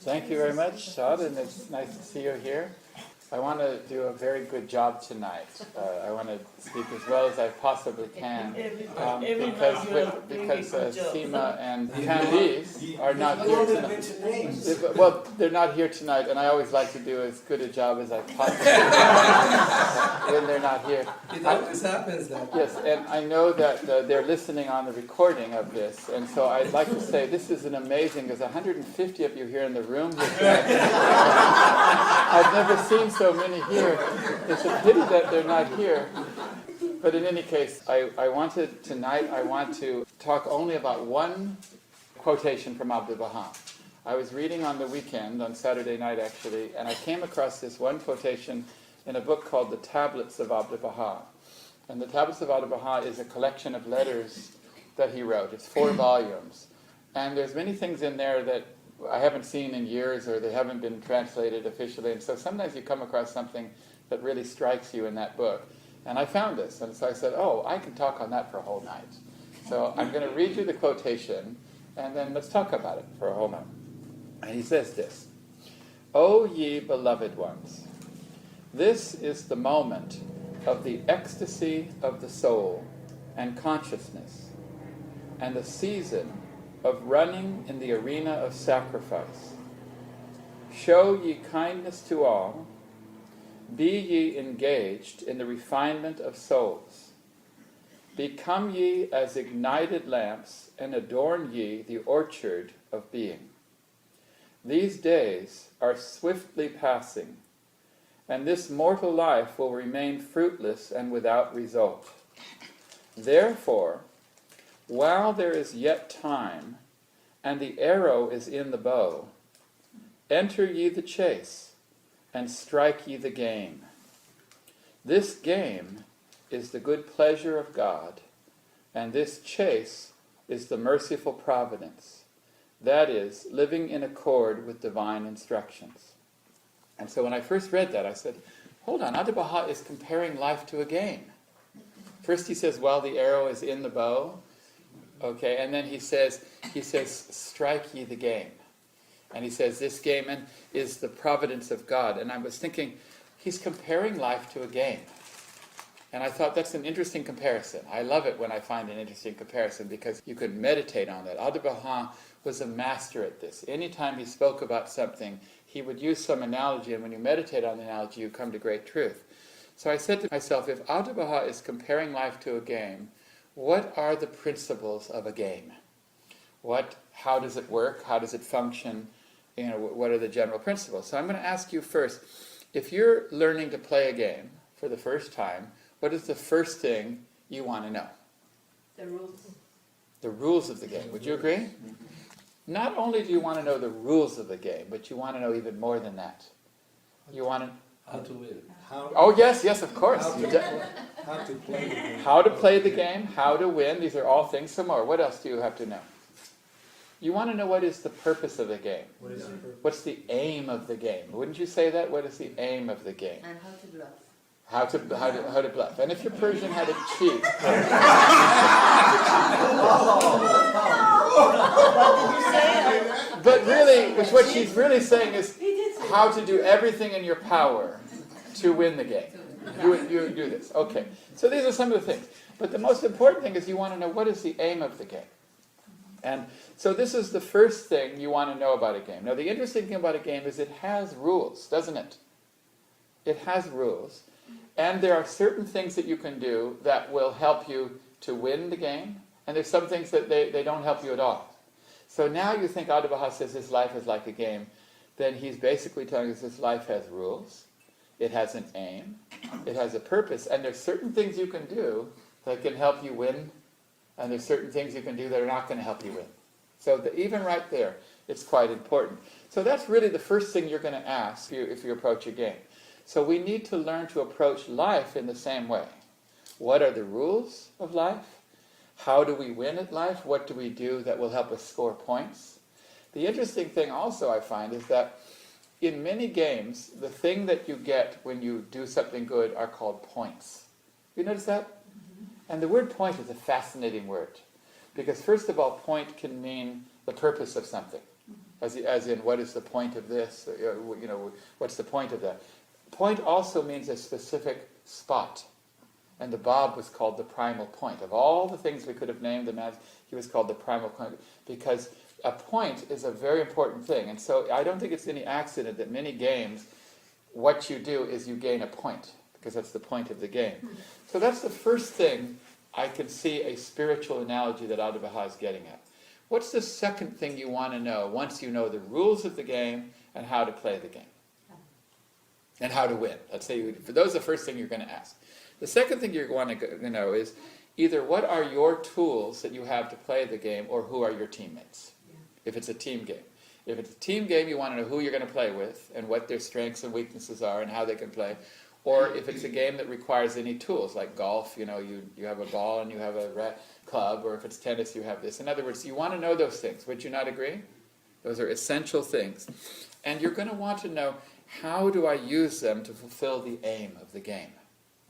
Thank you very much, Shad, and it's nice to see you here. I want to do a very good job tonight. I want to speak as well as I possibly can because Seema and Candice are not here tonight. Well, they're not here tonight, and I always like to do as good a job as I possibly can when they're not here. It always happens that. Yes, and I know that they're listening on the recording of this, and so I'd like to say this is an amazing, there's 150 of you here in the room. I've never seen so many here. It's a pity that they're not here. But in any case, I want to talk only about one quotation from Abdu'l-Baha. I was reading on the weekend, on Saturday night actually, and I came across this one quotation in a book called The Tablets of Abdu'l-Baha. And The Tablets of Abdu'l-Baha is a collection of letters that he wrote. It's 4 volumes. And there's many things in there that I haven't seen in years, or they haven't been translated officially, and so sometimes you come across something that really strikes you in that book. And I found this, and so I said, oh, I can talk on that for a whole night. So I'm going to read you the quotation, and then let's talk about it for a whole night. And he says this: O ye beloved ones, this is the moment of the ecstasy of the soul and consciousness, and the season of running in the arena of sacrifice. Show ye kindness to all, be ye engaged in the refinement of souls. Become ye as ignited lamps, and adorn ye the orchard of being. These days are swiftly passing, and this mortal life will remain fruitless and without result. Therefore, while there is yet time, and the arrow is in the bow, enter ye the chase, and strike ye the game. This game is the good pleasure of God, and this chase is the merciful providence, that is, living in accord with divine instructions. And so when I first read that, I said, hold on, Abdu'l-Baha is comparing life to a game. First he says, while the arrow is in the bow, okay, and then he says, strike ye the game. And he says, this game is the providence of God. And I was thinking, he's comparing life to a game. And I thought that's an interesting comparison. I love it when I find an interesting comparison because you could meditate on that. Abdu'l-Baha was a master at this. Anytime he spoke about something, he would use some analogy, and when you meditate on the analogy, you come to great truth. So I said to myself, if Abdu'l-Baha is comparing life to a game, what are the principles of a game? How does it work? How does it function? What are the general principles? So I'm going to ask you first, if you're learning to play a game for the first time, what is the first thing you want to know? The rules. The rules of the game. Would you agree? Not only do you want to know the rules of the game, but you want to know even more than that. You want to... How to win. Oh, yes, of course. How to play the game. How to play the game, how to win. These are all things. Some more. What else do you have to know? You want to know what is the purpose of the game. What is the purpose? What's the aim of the game? Wouldn't you say that? What is the aim of the game? And how to bluff. How to bluff. And if your Persian had a cheat. What did you say? But really, what she's really saying is how to do everything in your power to win the game. You do this. Okay. So these are some of the things. But the most important thing is you want to know what is the aim of the game. And so this is the first thing you want to know about a game. Now the interesting thing about a game is it has rules, doesn't it? It has rules. And there are certain things that you can do that will help you to win the game. And there's some things that they don't help you at all. So now you think Abdu'l-Baha says his life is like a game. Then he's basically telling us this life has rules. It has an aim. It has a purpose. And there's certain things you can do that can help you win. And there's certain things you can do that are not going to help you win. So even right there, it's quite important. So that's really the first thing you're going to ask if you approach a game. So we need to learn to approach life in the same way. What are the rules of life? How do we win at life? What do we do that will help us score points? The interesting thing also I find is that in many games, the thing that you get when you do something good are called points. You notice that? Mm-hmm. And the word point is a fascinating word. Because first of all, point can mean the purpose of something. as in what is the point of this? What's the point of that? Point also means a specific spot. And the Bob was called the primal point. Of all the things we could have named him as, he was called the primal point because a point is a very important thing. And so I don't think it's any accident that many games, what you do is you gain a point, because that's the point of the game. So that's the first thing I can see a spiritual analogy that Adi-Baha is getting at. What's the second thing you want to know once you know the rules of the game and how to play the game? And how to win. Let's say, for those, the first thing you're going to ask. The second thing you're going to know is either what are your tools that you have to play the game, or who are your teammates, if it's a team game. If it's a team game, you want to know who you're going to play with and what their strengths and weaknesses are and how they can play. Or if it's a game that requires any tools, like golf, you have a ball and you have a club, or if it's tennis, you have this. In other words, you want to know those things. Would you not agree? Those are essential things. And you're going to want to know, how do I use them to fulfill the aim of the game?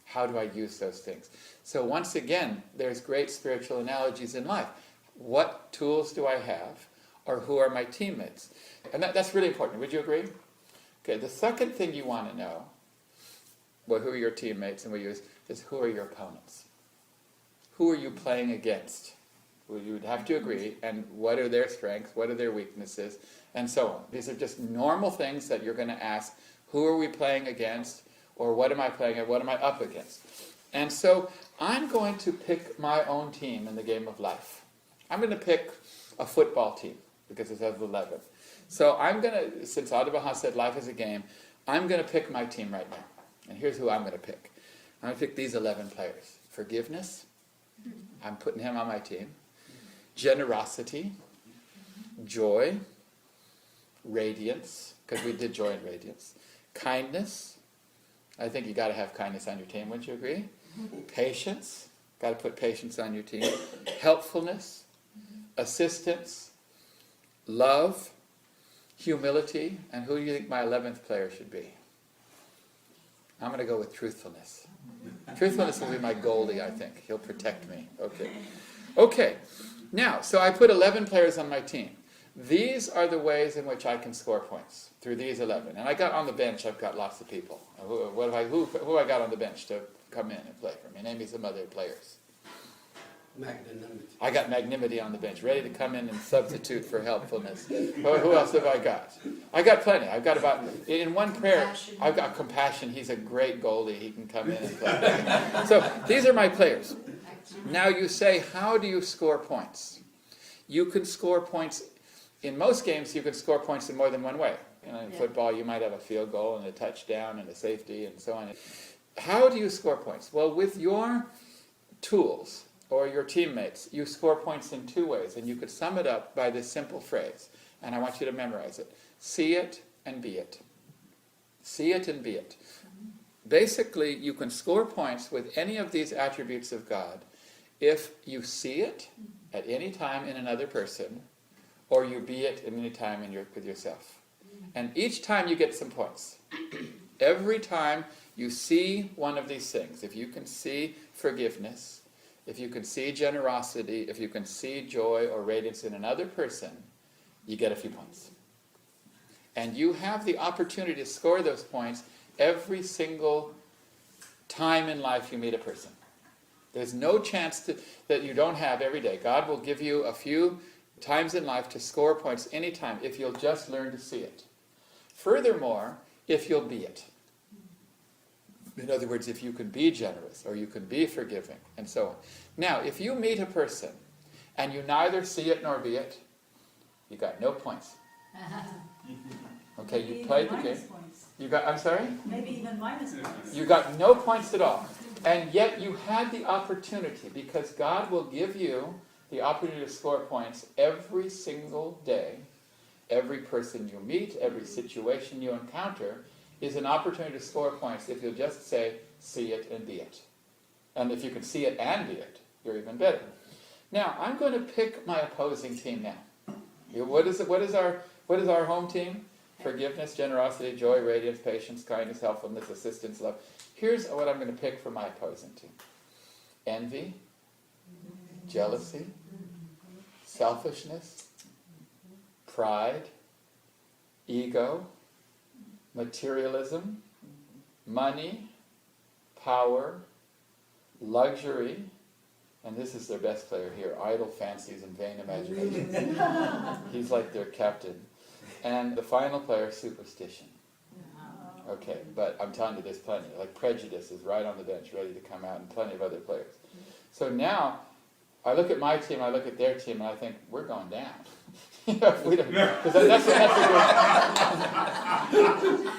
How do I use those things? So once again, there's great spiritual analogies in life. What tools do I have? Or who are my teammates? And that's really important. Would you agree? Okay, the second thing you want to know, well, who are your teammates, and we use, is who are your opponents? Who are you playing against? Well, you would have to agree, and what are their strengths, what are their weaknesses, and so on. These are just normal things that you're going to ask, who are we playing against, or what am I playing at, what am I up against? And so I'm going to pick my own team in the game of life. I'm going to pick a football team, because it has 11. So I'm going to, since Adi-Baha said life is a game, I'm going to pick my team right now. And here's who I'm going to pick. I'm going to pick these 11 players. Forgiveness, I'm putting him on my team. Generosity, joy, radiance, because we did joy and radiance. Kindness, I think you got to have kindness on your team, wouldn't you agree? Patience, got to put patience on your team. Helpfulness, assistance, love, humility, and who do you think my 11th player should be? I'm going to go with truthfulness. Truthfulness will be my goalie, I think. He'll protect me. Okay. Now, so I put 11 players on my team. These are the ways in which I can score points, through these 11. And I got on the bench, I've got lots of people. Who I got on the bench to come in and play for me? Name me some other players. Magnanimity. I got magnanimity on the bench, ready to come in and substitute for helpfulness. Who else have I got? I got plenty. I've got about, in one prayer, I've got compassion. He's a great goalie. He can come in and play. So these are my players. Now you say, how do you score points? You can score points, in most games you can score points in more than one way. In football you might have a field goal and a touchdown and a safety and so on. How do you score points? Well, with your tools, or your teammates, you score points in two ways, and you could sum it up by this simple phrase, and I want you to memorize it. See it and be it. See it and be it. Basically, you can score points with any of these attributes of God if you see it at any time in another person, or you be it at any time with yourself. And each time you get some points. Every time you see one of these things, if you can see forgiveness, if you can see generosity, if you can see joy or radiance in another person, you get a few points. And you have the opportunity to score those points every single time in life you meet a person. There's no chance that you don't have every day. God will give you a few times in life to score points anytime if you'll just learn to see it. Furthermore, if you'll be it. In other words, if you can be generous, or you can be forgiving, and so on. Now, if you meet a person, and you neither see it nor be it, you got no points. Okay, you played the game. You got, I'm sorry? Maybe even minus points. You got no points at all. And yet you had the opportunity, because God will give you the opportunity to score points every single day. Every person you meet, every situation you encounter, is an opportunity to score points if you'll just say, see it and be it. And if you can see it and be it, you're even better. Now, I'm going to pick my opposing team now. What is our home team? Forgiveness, generosity, joy, radiance, patience, kindness, helpfulness, assistance, love. Here's what I'm going to pick for my opposing team. Envy, jealousy, selfishness, pride, ego, materialism, money, power, luxury, and this is their best player here, idle fancies and vain imaginations. He's like their captain. And the final player, superstition. Okay, but I'm telling you, there's plenty. Like prejudice is right on the bench, ready to come out, and plenty of other players. So now, I look at my team, I look at their team, and I think, we're going down. If we don't, 'cause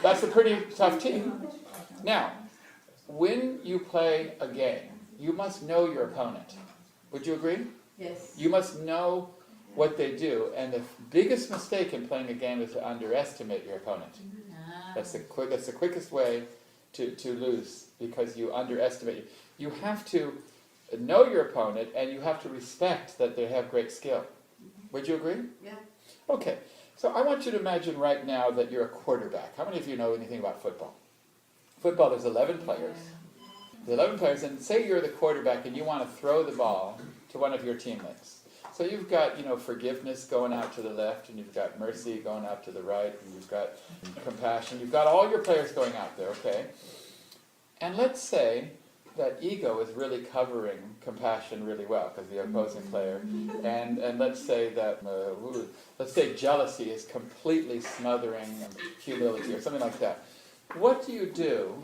that's a pretty tough team. Now, when you play a game, you must know your opponent. Would you agree? Yes. You must know what they do, and the biggest mistake in playing a game is to underestimate your opponent. That's the quickest way to lose, because you underestimate. You have to know your opponent, and you have to respect that they have great skill. Would you agree? Yeah. Okay, so I want you to imagine right now that you're a quarterback. How many of you know anything about football? Football, there's 11 players. The 11 players, and say you're the quarterback and you want to throw the ball to one of your teammates. So you've got, forgiveness going out to the left, and you've got mercy going out to the right, and you've got compassion. You've got all your players going out there, okay? And let's say that ego is really covering compassion really well, because the opposing player, and let's say that, let's say jealousy is completely smothering humility, or something like that. What do you do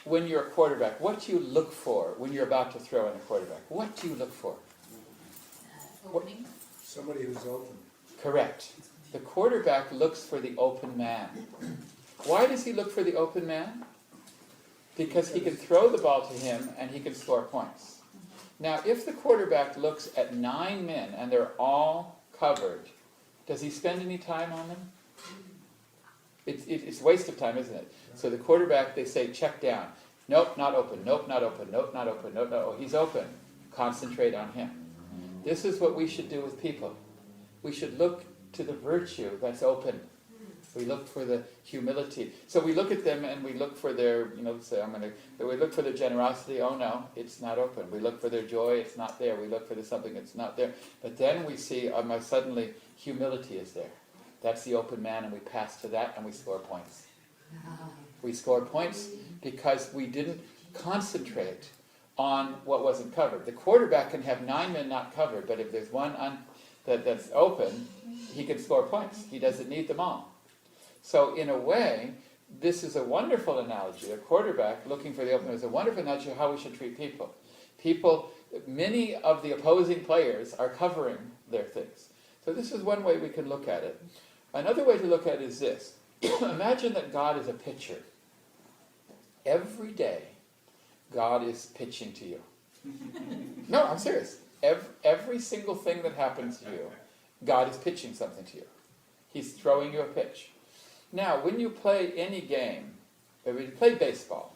when you're a quarterback? What do you look for when you're about to throw in a quarterback? What do you look for? Opening. Somebody who's open. Correct. The quarterback looks for the open man. Why does he look for the open man? Because he can throw the ball to him and he can score points. Now, if the quarterback looks at 9 men and they're all covered, does he spend any time on them? It's a waste of time, isn't it? So the quarterback, they say, check down. Nope, not open. Nope, not open. Nope, not open. Nope, no. Oh, he's open. Concentrate on him. This is what we should do with people. We should look to the virtue that's open. We look for the humility. So we look at them and we look for their, we look for their generosity. Oh no, it's not open. We look for their joy. It's not there. We look for something that's not there. But then we see, suddenly, humility is there. That's the open man, and we pass to that and we score points. We score points because we didn't concentrate on what wasn't covered. The quarterback can have 9 men not covered, but if there's one that's open, he can score points. He doesn't need them all. So in a way, this is a wonderful analogy. A quarterback looking for the open is a wonderful analogy of how we should treat people. Many of the opposing players are covering their things. So this is one way we can look at it. Another way to look at it is this. Imagine that God is a pitcher. Every day, God is pitching to you. No, I'm serious. Every single thing that happens to you, God is pitching something to you. He's throwing you a pitch. Now, when you play any game, when you play baseball,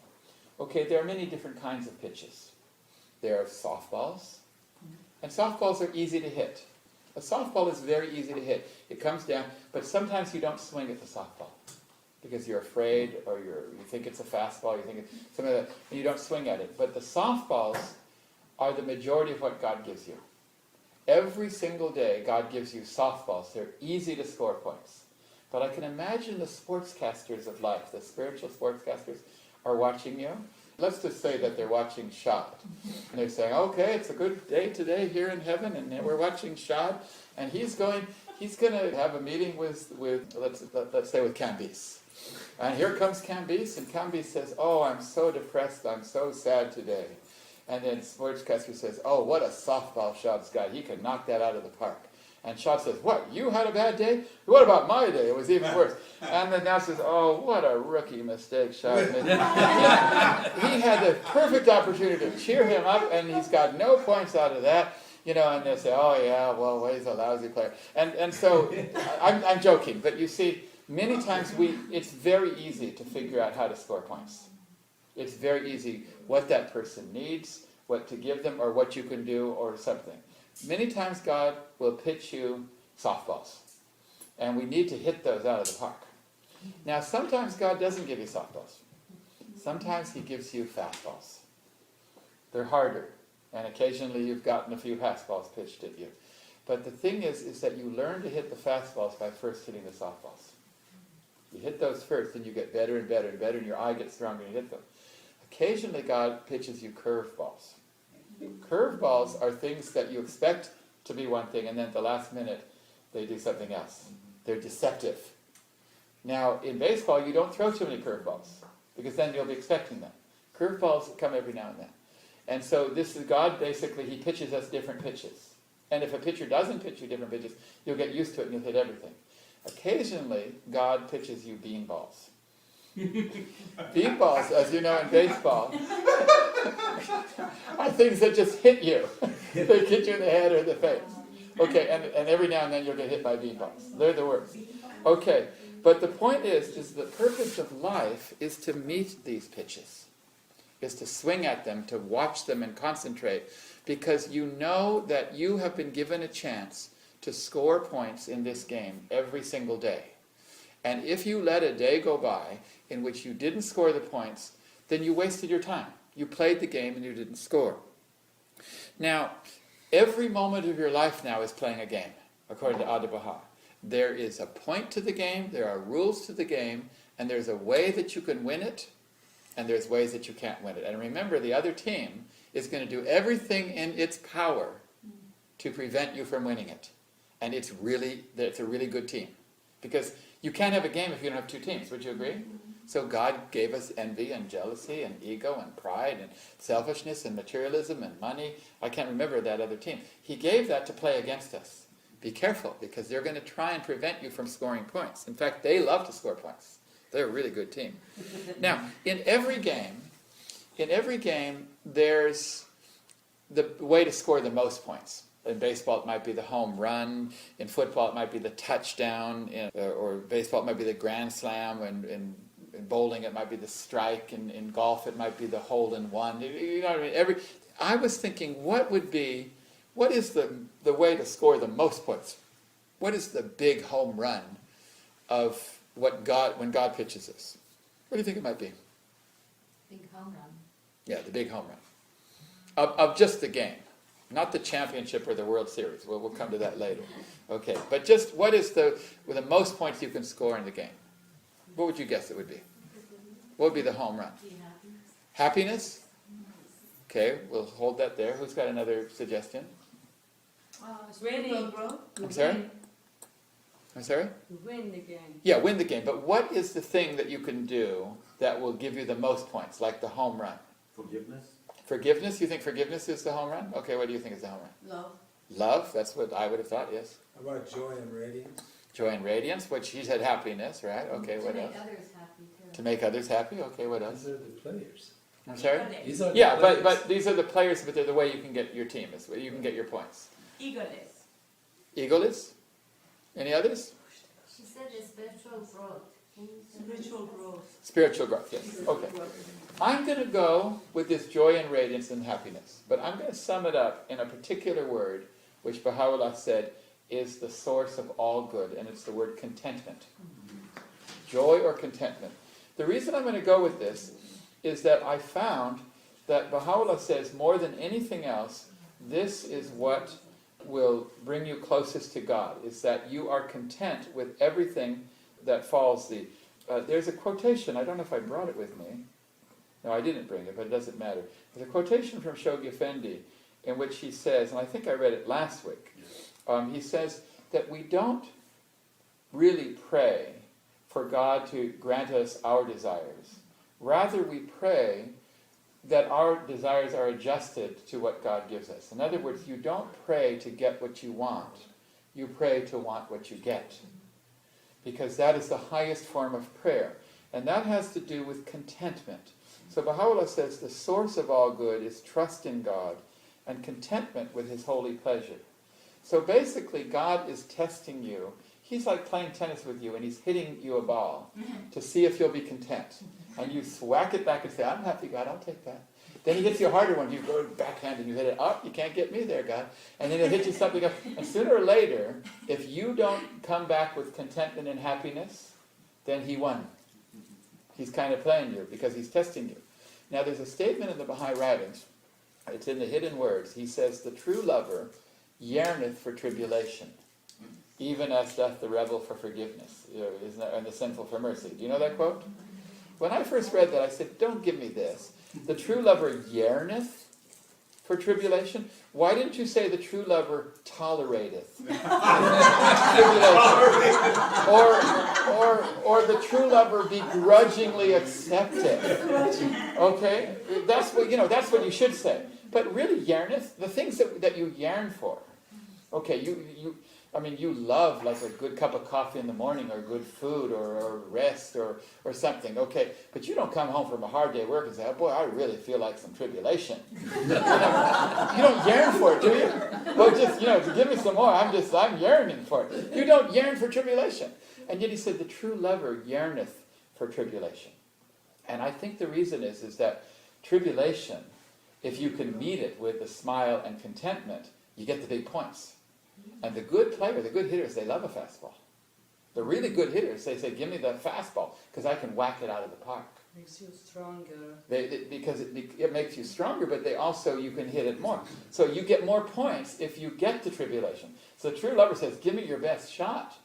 okay, there are many different kinds of pitches. There are softballs, and softballs are easy to hit. A softball is very easy to hit. It comes down, but sometimes you don't swing at the softball because you're afraid, or you think it's a fastball, you think it's something like that, and you don't swing at it. But the softballs are the majority of what God gives you. Every single day, God gives you softballs. They're easy to score points. But I can imagine the sportscasters of life, the spiritual sportscasters, are watching you. Let's just say that they're watching Shad. And they're saying, okay, it's a good day today here in heaven, and we're watching Shad, and he's going to have a meeting with let's say with Cambyse. And here comes Cambyse, and Cambyse says, oh, I'm so depressed, I'm so sad today. And then sportscaster says, oh, what a softball Shad's got. He can knock that out of the park. And Shad says, what, you had a bad day? What about my day? It was even worse. And the announcer says, oh, what a rookie mistake Shad made. He had the perfect opportunity to cheer him up, and he's got no points out of that. And they'll say, oh yeah, well, he's a lousy player. And so, I'm joking, but you see, many times it's very easy to figure out how to score points. It's very easy what that person needs, what to give them, or what you can do, or something. Many times God will pitch you softballs, and we need to hit those out of the park. Now, sometimes God doesn't give you softballs. Sometimes he gives you fastballs. They're harder, and occasionally you've gotten a few fastballs pitched at you. But the thing is that you learn to hit the fastballs by first hitting the softballs. hit those first, then you get better and better and better, and your eye gets stronger and you hit them. Occasionally God pitches you curveballs. Curveballs are things that you expect to be one thing, and then at the last minute they do something else. They're deceptive. Now, in baseball, you don't throw too many curveballs, because then you'll be expecting them. Curveballs come every now and then. And so this is God, basically, he pitches us different pitches. And if a pitcher doesn't pitch you different pitches, you'll get used to it and you'll hit everything. Occasionally, God pitches you beanballs. Beanballs, as you know in baseball, are things that just hit you. They hit you in the head or the face. Okay, and every now and then you'll get hit by beanballs. They're the worst. Okay, but the point is the purpose of life is to meet these pitches, is to swing at them, to watch them and concentrate, because you know that you have been given a chance to score points in this game every single day. And if you let a day go by in which you didn't score the points, then you wasted your time. You played the game and you didn't score. Now, every moment of your life now is playing a game, according to Adi Baha. There is a point to the game, there are rules to the game, and there's a way that you can win it, and there's ways that you can't win it. And remember, the other team is going to do everything in its power to prevent you from winning it. And it's a really good team. Because you can't have a game if you don't have two teams, would you agree? So God gave us envy and jealousy and ego and pride and selfishness and materialism and money. I can't remember that other team. He gave that to play against us. Be careful, because they're going to try and prevent you from scoring points. In fact, they love to score points. They're a really good team. Now, in every game, there's the way to score the most points. In baseball, it might be the home run. In football, it might be the touchdown. Or baseball, it might be the grand slam. And in bowling, it might be the strike. In golf, it might be the hole-in-one. You know what I mean? I was thinking, what is the way to score the most points? What is the big home run of when God pitches us? What do you think it might be? Big home run. Yeah, the big home run. Of just the game. Not the championship or the World Series. We'll come to that later. Okay, but just what is the most points you can score in the game? What would you guess it would be? What would be the home run? Happiness? Okay, we'll hold that there. Who's got another suggestion? Winning. I'm sorry? I'm sorry? Win the game. Yeah, win the game. But what is the thing that you can do that will give you the most points, like the home run? Forgiveness? Forgiveness? You think forgiveness is the home run? Okay, what do you think is the home run? Love. Love? That's what I would have thought, yes. How about joy and radiance? Joy and radiance, which he said happiness, right? Okay, what else? To make others happy too. To make others happy? Okay, what else? These are the players. I'm sorry? These are the Yeah, players. but these are the players, but they're the way you can get your team, is where you can get your points. Egoless. Egoless? Any others? She said the spiritual growth. Spiritual growth. Spiritual growth, yes. Okay. I'm going to go with this joy and radiance and happiness, but I'm going to sum it up in a particular word, which Baha'u'llah said is the source of all good, and it's the word contentment. Joy or contentment. The reason I'm going to go with this is that I found that Baha'u'llah says more than anything else, this is what will bring you closest to God, is that you are content with everything that falls thee. There's a quotation, I don't know if I brought it with me. No, I didn't bring it, but it doesn't matter. There's a quotation from Shoghi Effendi in which he says, and I think I read it last week, he says that we don't really pray for God to grant us our desires. Rather, we pray that our desires are adjusted to what God gives us. In other words, you don't pray to get what you want. You pray to want what you get. Because that is the highest form of prayer. And that has to do with contentment. So Baha'u'llah says the source of all good is trust in God and contentment with His holy pleasure. So basically, God is testing you. He's like playing tennis with you, and He's hitting you a ball to see if you'll be content. And you whack it back and say, I'm happy, God, I'll take that. Then He hits you a harder one. You go backhand and you hit it. Oh, you can't get me there, God. And then He'll hit you something else. And sooner or later, if you don't come back with contentment and happiness, then He won. He's kind of playing you because He's testing you. Now, there's a statement in the Baha'i writings. It's in the Hidden Words. He says, the true lover yearneth for tribulation. even as doth the rebel for forgiveness, isn't that, and the sinful for mercy. Do you know that quote? When I first read that, I said, don't give me this. The true lover yearneth for tribulation. Why didn't you say the true lover tolerateth tribulation? Or the true lover begrudgingly accepteth. Okay? That's what you should say. But really, yearneth, the things that you yearn for. Okay, you love like a good cup of coffee in the morning, or good food, or rest, or something. Okay, but you don't come home from a hard day of work and say, oh boy, I really feel like some tribulation. You don't yearn for it, do you? Well, just, give me some more. I'm yearning for it. You don't yearn for tribulation. And yet he said the true lover yearneth for tribulation. And I think the reason is that tribulation, if you can meet it with a smile and contentment, you get the big points. And the good player, the good hitters, they love a fastball. The really good hitters, they say, give me the fastball, because I can whack it out of the park. Makes you stronger. Because it makes you stronger, but you can hit it more. So you get more points if you get the tribulation. So the true lover says, give me your best shot.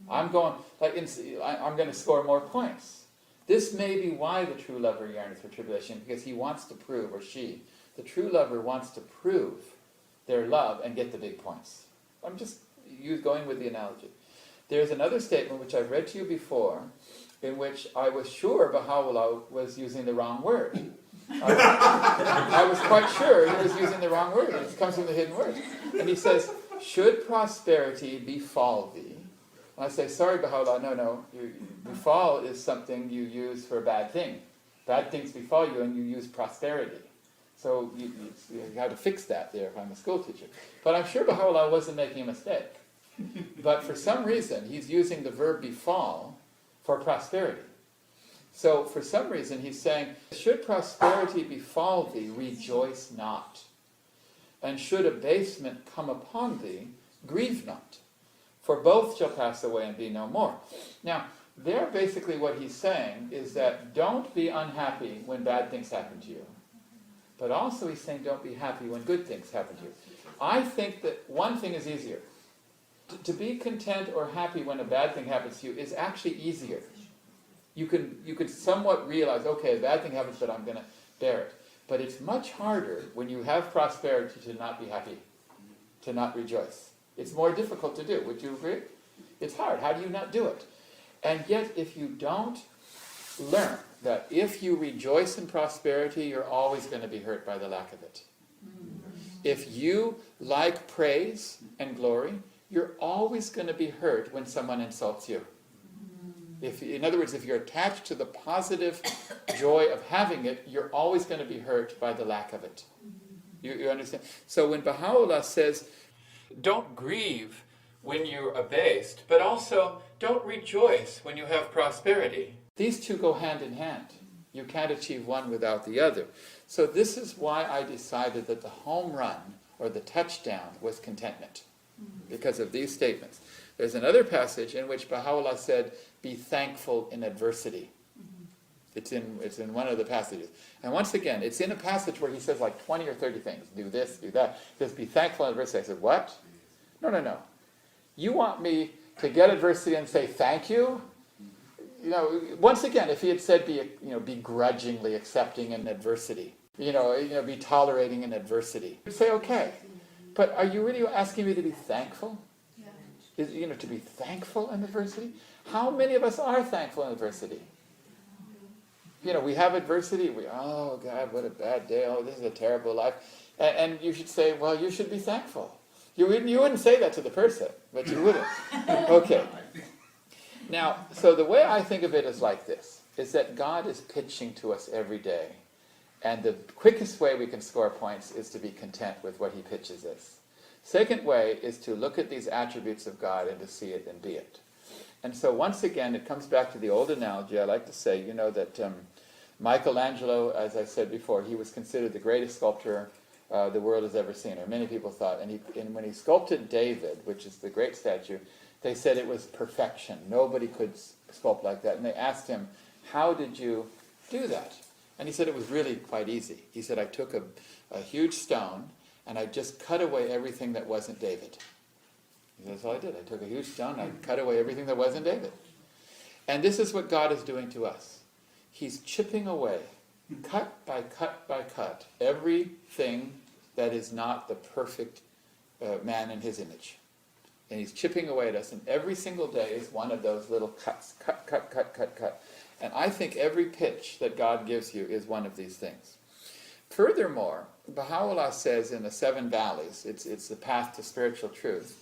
I'm going to score more points. This may be why the true lover yearns for tribulation, because he wants to prove, or she, the true lover wants to prove their love and get the big points. I'm just going with the analogy. There's another statement which I've read to you before, in which I was sure Baha'u'llah was using the wrong word. I was quite sure he was using the wrong word. It comes from the hidden word. And he says, should prosperity befall thee? And I say, sorry Baha'u'llah, no. Befall is something you use for a bad thing. Bad things befall you and you use prosperity. So you have to fix that there if I'm a school teacher. But I'm sure Baha'u'llah wasn't making a mistake. But for some reason, he's using the verb befall for prosperity. So for some reason, he's saying, should prosperity befall thee, rejoice not. And should abasement come upon thee, grieve not. For both shall pass away and be no more. Now, there basically what he's saying is that don't be unhappy when bad things happen to you. But also he's saying don't be happy when good things happen to you. I think that one thing is easier. To be content or happy when a bad thing happens to you is actually easier. You could somewhat realize, okay, a bad thing happens, but I'm going to bear it. But it's much harder when you have prosperity to not be happy, to not rejoice. It's more difficult to do. Would you agree? It's hard. How do you not do it? And yet, if you don't learn that if you rejoice in prosperity, you're always going to be hurt by the lack of it. If you like praise and glory, you're always going to be hurt when someone insults you. In other words, if you're attached to the positive joy of having it, you're always going to be hurt by the lack of it. You understand? So when Baha'u'llah says, don't grieve when you're abased, but also don't rejoice when you have prosperity. These two go hand in hand. You can't achieve one without the other. So this is why I decided that the home run, or the touchdown, was contentment. Because of these statements. There's another passage in which Baha'u'llah said, be thankful in adversity. It's in one of the passages. And once again, it's in a passage where he says like 20 or 30 things. Do this, do that. Just be thankful in adversity. I said, what? No. You want me to get adversity and say thank you? Once again, if he had said begrudgingly accepting in adversity, be tolerating in adversity, you'd say okay. But are you really asking me to be thankful? Yeah. To be thankful in adversity? How many of us are thankful in adversity? We have adversity. Oh God, what a bad day. Oh, this is a terrible life. And you should say, well, you should be thankful. You wouldn't say that to the person, but you wouldn't. Okay. Now, so the way I think of it is like this, is that God is pitching to us every day. And the quickest way we can score points is to be content with what he pitches us. Second way is to look at these attributes of God and to see it and be it. And so once again, it comes back to the old analogy. I like to say, that Michelangelo, as I said before, he was considered the greatest sculptor the world has ever seen, or many people thought. And when he sculpted David, which is the great statue, they said it was perfection. Nobody could sculpt like that. And they asked him, how did you do that? And he said it was really quite easy. He said, I took a huge stone and I just cut away everything that wasn't David. That's all I did. I took a huge stone, I cut away everything that wasn't David. And this is what God is doing to us. He's chipping away, cut by cut by cut, everything that is not the perfect man in his image. And he's chipping away at us, and every single day is one of those little cuts. Cut, cut, cut, cut, cut. And I think every pitch that God gives you is one of these things. Furthermore, Baha'u'llah says in the Seven Valleys, it's the path to spiritual truth,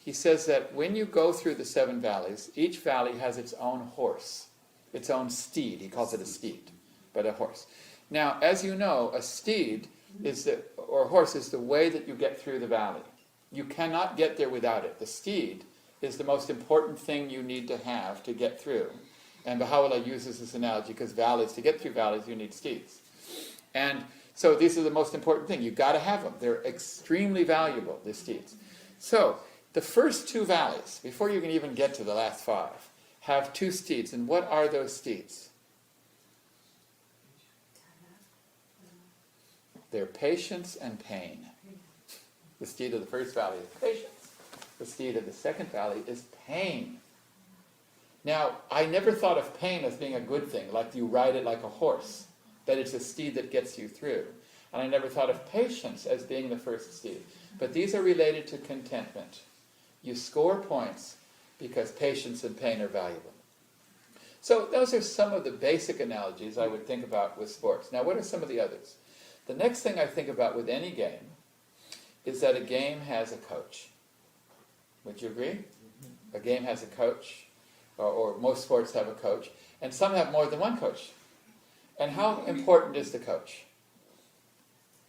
he says that when you go through the seven valleys, each valley has its own horse, its own steed. He calls it a steed, but a horse. Now, as you know, a steed or a horse is the way that you get through the valley. You cannot get there without it. The steed is the most important thing you need to have to get through. And Baha'u'llah uses this analogy because to get through valleys, you need steeds. And so these are the most important thing. You've got to have them. They're extremely valuable, the steeds. So the first two valleys, before you can even get to the last five, have two steeds. And what are those steeds? They're patience and pain. The steed of the first valley is patience. The steed of the second valley is pain. Now, I never thought of pain as being a good thing, like you ride it like a horse, that it's a steed that gets you through. And I never thought of patience as being the first steed. But these are related to contentment. You score points because patience and pain are valuable. So those are some of the basic analogies I would think about with sports. Now, what are some of the others? The next thing I think about with any game is that a game has a coach. Would you agree? A game has a coach, or most sports have a coach, and some have more than one coach. And how important is the coach?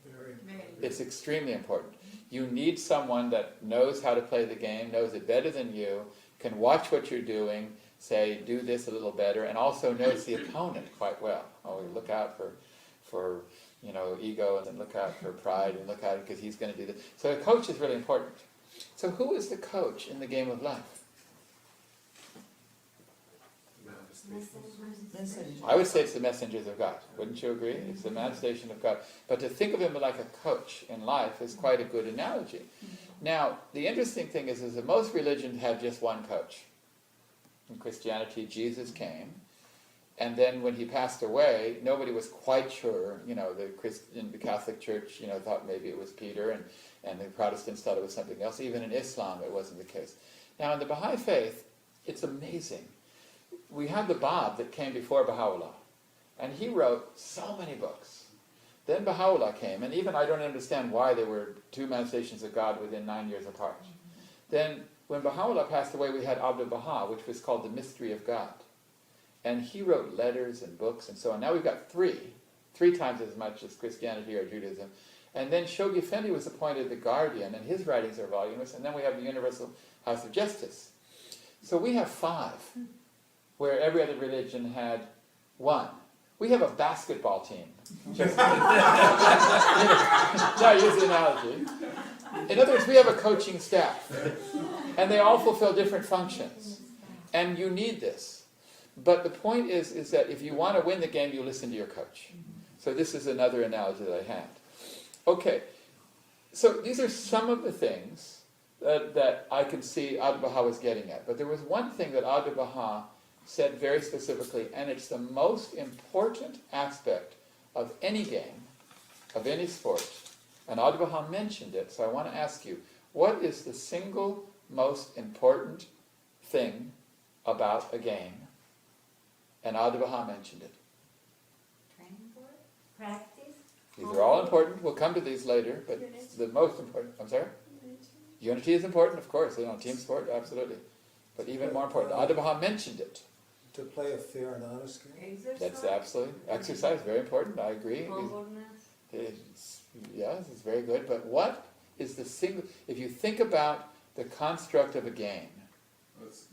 Very. It's extremely important. You need someone that knows how to play the game, knows it better than you, can watch what you're doing, say, do this a little better, and also knows the opponent quite well. Oh, look out for ego, and then look out for pride, and look out because he's going to do this. So a coach is really important. So who is the coach in the game of life? I would say it's the messengers of God. Wouldn't you agree? It's the manifestation of God. But to think of him like a coach in life is quite a good analogy. Now, the interesting thing is that most religions have just one coach. In Christianity, Jesus came, and then when he passed away, nobody was quite sure. The Catholic Church, thought maybe it was Peter, and the Protestants thought it was something else. Even in Islam, it wasn't the case. Now, in the Baha'i faith, it's amazing. We have the Bab that came before Baha'u'llah, and he wrote so many books. Then Baha'u'llah came, and even I don't understand why there were two manifestations of God within 9 years apart. Then, when Baha'u'llah passed away, we had Abdu'l-Baha, which was called the Mystery of God. And he wrote letters and books and so on. Now we've got three times as much as Christianity or Judaism. And then Shoghi Effendi was appointed the guardian, and his writings are voluminous. And then we have the Universal House of Justice. So we have 5, where every other religion had 1. We have a basketball team. Just, I use the analogy. In other words, we have a coaching staff. And they all fulfill different functions. And you need this. But the point is that if you want to win the game, you listen to your coach. So this is another analogy that I had. Okay, so these are some of the things that I can see Abdu'l-Baha was getting at. But there was one thing that Abdu'l-Baha said very specifically, and it's the most important aspect of any game, of any sport. And Abdu'l-Baha mentioned it, so I want to ask you, what is the single most important thing about a game? And Abdu'l-Baha mentioned it. Training for it? Practice? These are all important. We'll come to these later, but the most important, I'm sorry? Unity is important, of course. Team sport, absolutely. But even more important, Abdu'l-Baha mentioned it. To play a fair and honest game. That's absolutely, exercise, very important, I agree. Humbleness. Yes, it's very good. But what is the single, if you think about the construct of a game, It's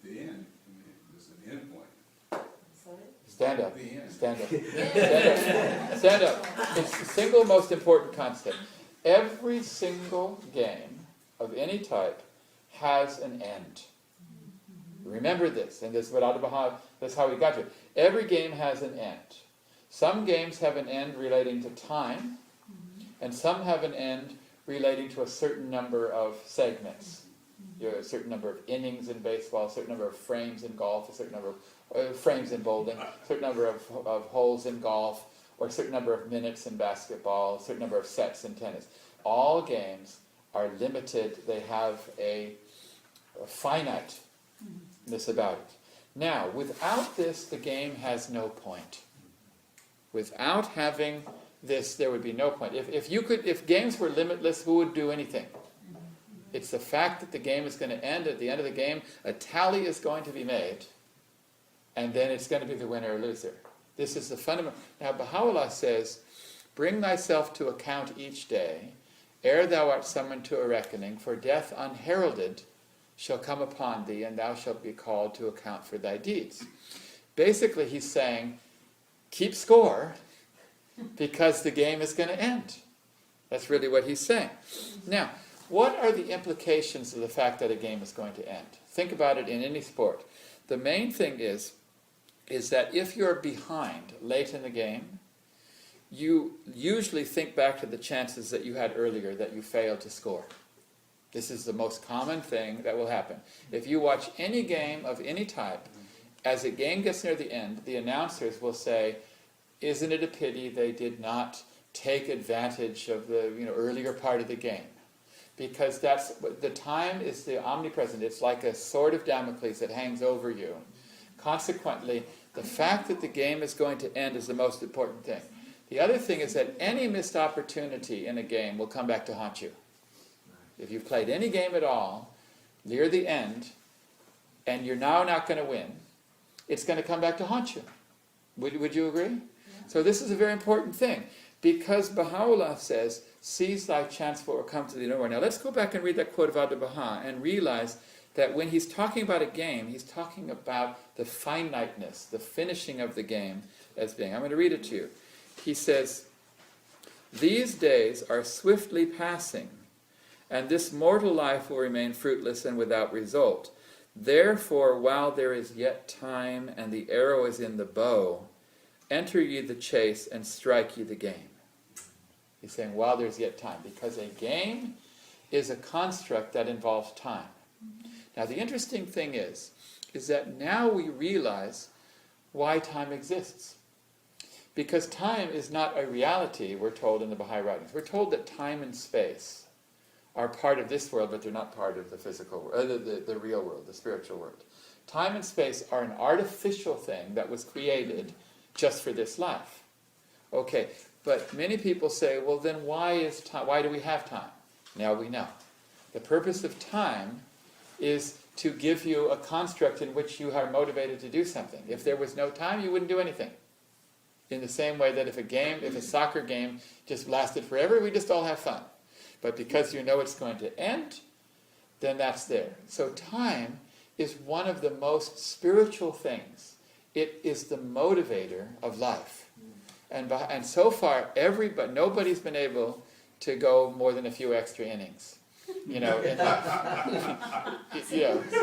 the end. There's an end point. Sorry? stand up, The end. stand up, stand up, stand up. It's the single most important concept. Every single game of any type has an end. Remember this, and this is what Abdu'l-Baha, that's how we got to it. Every game has an end. Some games have an end relating to time, and some have an end relating to a certain number of segments. You know, a certain number of innings in baseball, a certain number of frames in golf, a certain number of frames in bowling, a certain number of holes in golf, or a certain number of minutes in basketball, a certain number of sets in tennis. All games are limited. They have a finiteness about it. Now, without this, the game has no point. Without having this, there would be no point. If games were limitless, who would do anything? It's the fact that the game is going to end. At the end of the game, a tally is going to be made, and then it's going to be the winner or loser. This is the fundamental. Now, Baha'u'llah says, "Bring thyself to account each day, ere thou art summoned to a reckoning, for death unheralded shall come upon thee, and thou shalt be called to account for thy deeds." Basically, he's saying, keep score, because the game is going to end. That's really what he's saying. Now, what are the implications of the fact that a game is going to end? Think about it in any sport. The main thing is that if you're behind late in the game, you usually think back to the chances that you had earlier that you failed to score. This is the most common thing that will happen. If you watch any game of any type, as the game gets near the end, the announcers will say, "Isn't it a pity they did not take advantage of the earlier part of the game?" Because the time is the omnipresent. It's like a sword of Damocles that hangs over you. Consequently, the fact that the game is going to end is the most important thing. The other thing is that any missed opportunity in a game will come back to haunt you. If you've played any game at all, near the end, and you're now not going to win, it's going to come back to haunt you. Would you agree? Yeah. So this is a very important thing, because Baha'u'llah says, "Seize thy chance for it will come to thee no more." Now let's go back and read that quote of Abdu'l-Baha and realize that when he's talking about a game, he's talking about the finiteness, the finishing of the game as being. I'm going to read it to you. He says, "These days are swiftly passing, and this mortal life will remain fruitless and without result. Therefore, while there is yet time and the arrow is in the bow, enter ye the chase and strike ye the game." He's saying, while there's yet time, because a game is a construct that involves time. Now, the interesting thing is that now we realize why time exists. Because time is not a reality, we're told in the Baha'i writings. We're told that time and space are part of this world, but they're not part of the physical world, the real world, the spiritual world. Time and space are an artificial thing that was created just for this life. Okay, but many people say, well, then why do we have time? Now we know. The purpose of time is to give you a construct in which you are motivated to do something. If there was no time, you wouldn't do anything. In the same way that if a soccer game just lasted forever, we just all have fun. But because you know it's going to end, then that's there. So time is one of the most spiritual things. It is the motivator of life. And so far, nobody's been able to go more than a few extra innings.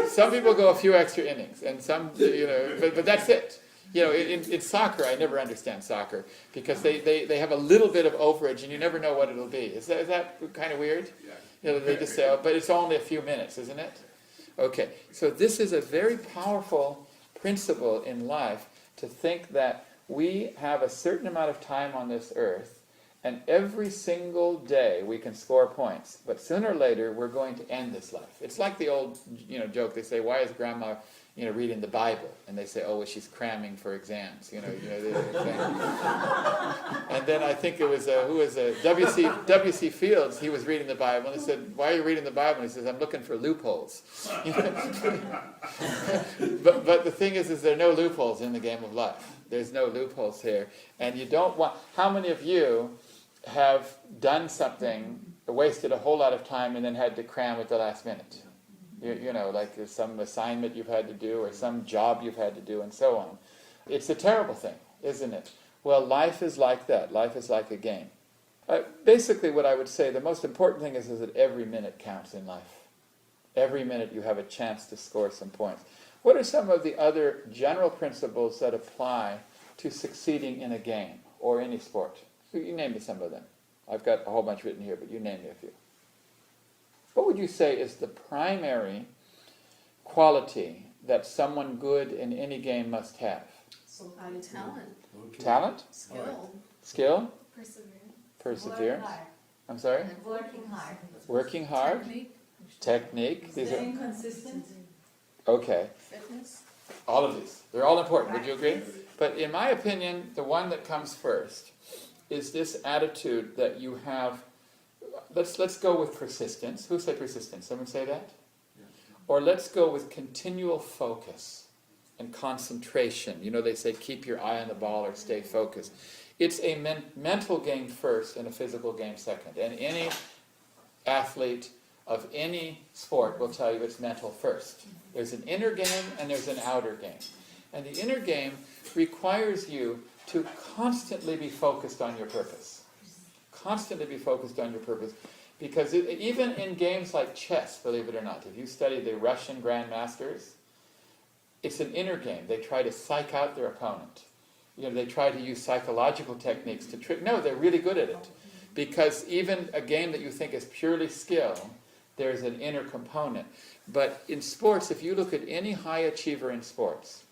Some people go a few extra innings, and some, but that's it. In soccer, I never understand soccer, because they have a little bit of overage, and you never know what it'll be. Is that kind of weird? Yeah. They just say, but it's only a few minutes, isn't it? Okay, so this is a very powerful principle in life, to think that we have a certain amount of time on this earth, and every single day we can score points. But sooner or later, we're going to end this life. It's like the old joke. They say, why is Grandma reading the Bible? And they say, oh, well, she's cramming for exams. And then I think it was, W.C. Fields, he was reading the Bible, and they said, why are you reading the Bible? And he says, I'm looking for loopholes. But the thing is there are no loopholes in the game of life. There's no loopholes here. And you don't want... How many of you have done something, wasted a whole lot of time, and then had to cram at the last minute? Like there's some assignment you've had to do, or some job you've had to do, and so on. It's a terrible thing, isn't it? Well, life is like that. Life is like a game. Basically, what I would say, the most important thing is that every minute counts in life. Every minute you have a chance to score some points. What are some of the other general principles that apply to succeeding in a game or any sport? You name me some of them. I've got a whole bunch written here, but you name me a few. what would you say is the primary quality that someone good in any game must have? Talent, Okay. Talent? skill, Skill? perseverance, Perseverance? Work hard. I'm sorry? Working hard. Working hard? technique, Technique? These are, Staying consistent. okay. fitness. All of these. They're all important. Would you agree? But in my opinion, the one that comes first is this attitude that you have. Let's go with persistence. Who said persistence? Someone say that? Yeah. Or let's go with continual focus and concentration. You know, they say keep your eye on the ball or stay focused. It's a mental game first and a physical game second. And any athlete of any sport will tell you it's mental first. There's an inner game and there's an outer game. And the inner game requires you to constantly be focused on your purpose. Constantly be focused on your purpose. Because even in games like chess, believe it or not, if you study the Russian grandmasters, it's an inner game. They try to psych out their opponent. You know, they try to use psychological techniques to trick. No, they're really good at it. Because even a game that you think is purely skill, there's an inner component. But in sports, if you look at any high achiever in sports,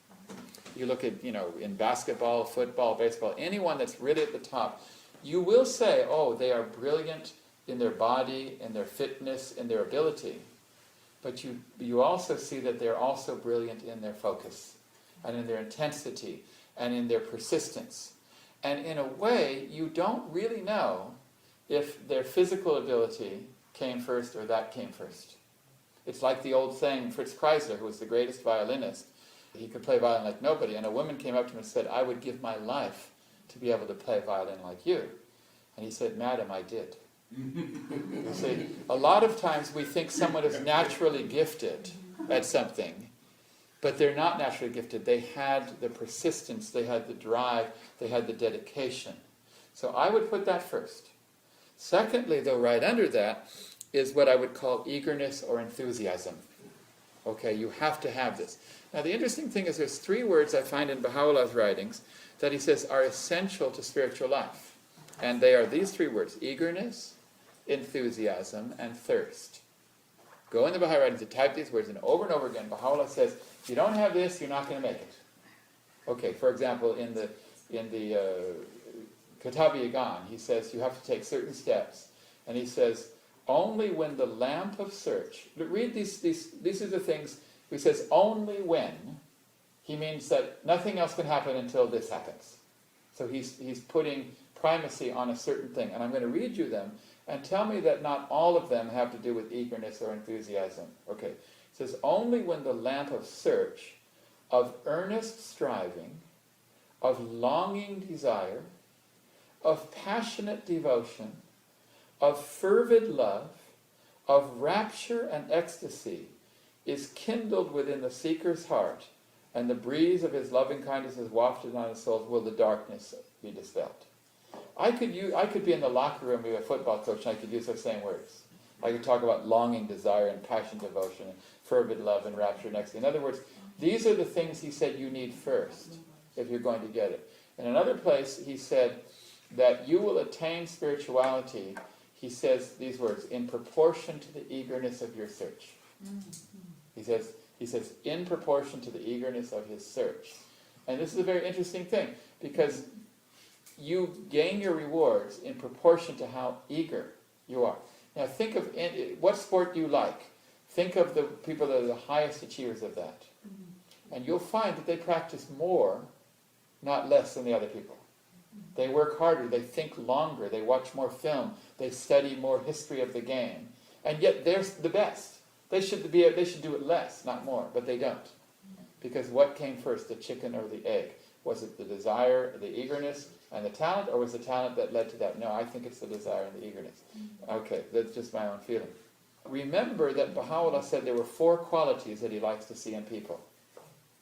you look at, you know, in basketball, football, baseball, anyone that's really at the top, you will say, oh, they are brilliant in their body, in their fitness, in their ability. But you also see that they're also brilliant in their focus, and in their intensity, and in their persistence. And in a way, you don't really know if their physical ability came first or that came first. It's like the old saying, Fritz Kreisler, who was the greatest violinist, he could play violin like nobody, and a woman came up to him and said, I would give my life to be able to play violin like you. And he said, Madam, I did. You see, a lot of times we think someone is naturally gifted at something, but they're not naturally gifted. They had the persistence, they had the drive, they had the dedication. So I would put that first. Secondly, though, right under that is what I would call eagerness or enthusiasm. Okay, you have to have this. Now the interesting thing is there's three words I find in Baha'u'llah's writings that he says are essential to spiritual life. And they are these three words: eagerness, enthusiasm, and thirst. Go in the Baha'i writings and type these words, and over again, Baha'u'llah says, if you don't have this, you're not going to make it. Okay, for example, in the Kitab-i-Yagan, he says you have to take certain steps. And he says, only when the lamp of search, read these are the things, he says, only when, he means that nothing else can happen until this happens. So he's putting primacy on a certain thing. And I'm going to read you them, and tell me that not all of them have to do with eagerness or enthusiasm. Okay, it says, only when the lamp of search, of earnest striving, of longing desire, of passionate devotion, of fervid love, of rapture and ecstasy is kindled within the seeker's heart, and the breeze of his loving kindness is wafted on his soul, will the darkness be dispelled. I could be in the locker room with a football coach, and I could use those same words. I could talk about longing, desire, and passion, devotion, and fervid love, and rapture and ecstasy. In other words, these are the things he said you need first if you're going to get it. In another place, he said that you will attain spirituality, he says these words, in proportion to the eagerness of your search. He says, in proportion to the eagerness of his search. And this is a very interesting thing, because you gain your rewards in proportion to how eager you are. Now think of what sport you like. Think of the people that are the highest achievers of that. And you'll find that they practice more, not less, than the other people. They work harder, they think longer, they watch more film, they study more history of the game. And yet they're the best. They should do it less, not more, but they don't. Because what came first, the chicken or the egg? Was it the desire, the eagerness, and the talent, or was the talent that led to that? No, I think it's the desire and the eagerness. Okay, that's just my own feeling. Remember that Baha'u'llah said there were 4 qualities that he likes to see in people.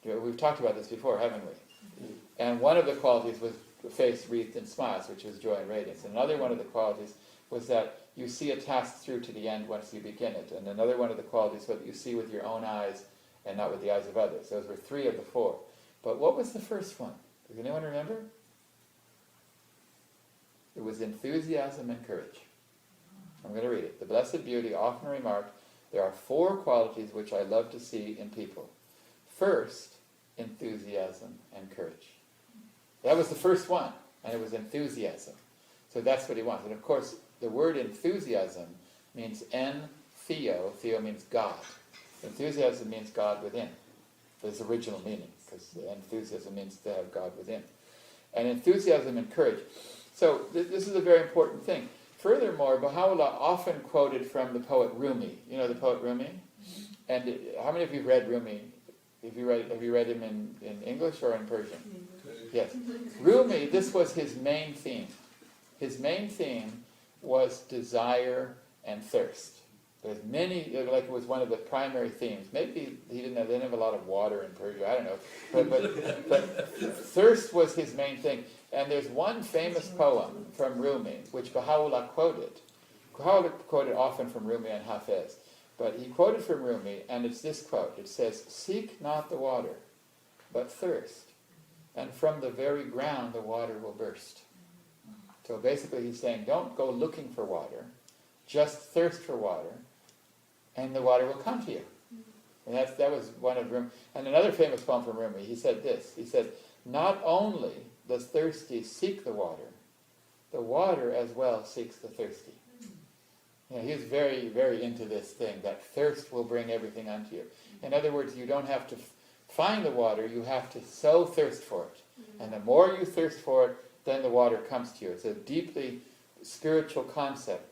We've talked about this before, haven't we? And one of the qualities was the face wreathed in smiles, which was joy and radiance. And another one of the qualities was that you see a task through to the end once you begin it. And another one of the qualities was that you see with your own eyes and not with the eyes of others. Those were 3 of the 4. But what was the first one? Does anyone remember? It was enthusiasm and courage. I'm going to read it. The Blessed Beauty often remarked, there are 4 qualities which I love to see in people. First, enthusiasm and courage. That was the first one, and it was enthusiasm. So that's what he wants. And of course, the word enthusiasm means en-theo. Theo means God. Enthusiasm means God within. That's the original meaning, because enthusiasm means to have God within. And enthusiasm and courage. So this is a very important thing. Furthermore, Baha'u'llah often quoted from the poet Rumi. You know the poet Rumi? And how many of you have read Rumi? Have you read him in English or in Persian? Yes. Rumi, this was his main theme. His main theme was desire and thirst. There's many, like it was one of the primary themes. Maybe they didn't have a lot of water in Persia, I don't know. But thirst was his main thing. And there's one famous poem from Rumi, which Baha'u'llah quoted. Baha'u'llah quoted often from Rumi and Hafez. But he quoted from Rumi, and it's this quote. It says, "Seek not the water, but thirst. And from the very ground the water will burst." So basically he's saying, don't go looking for water, just thirst for water, and the water will come to you. And that was one of Rumi. And another famous poem from Rumi, he said this. He said, not only does thirsty seek the water as well seeks the thirsty. You know, he was very, very into this thing, that thirst will bring everything unto you. In other words, you don't have to find the water, you have to so thirst for it. And the more you thirst for it, then the water comes to you. It's a deeply spiritual concept.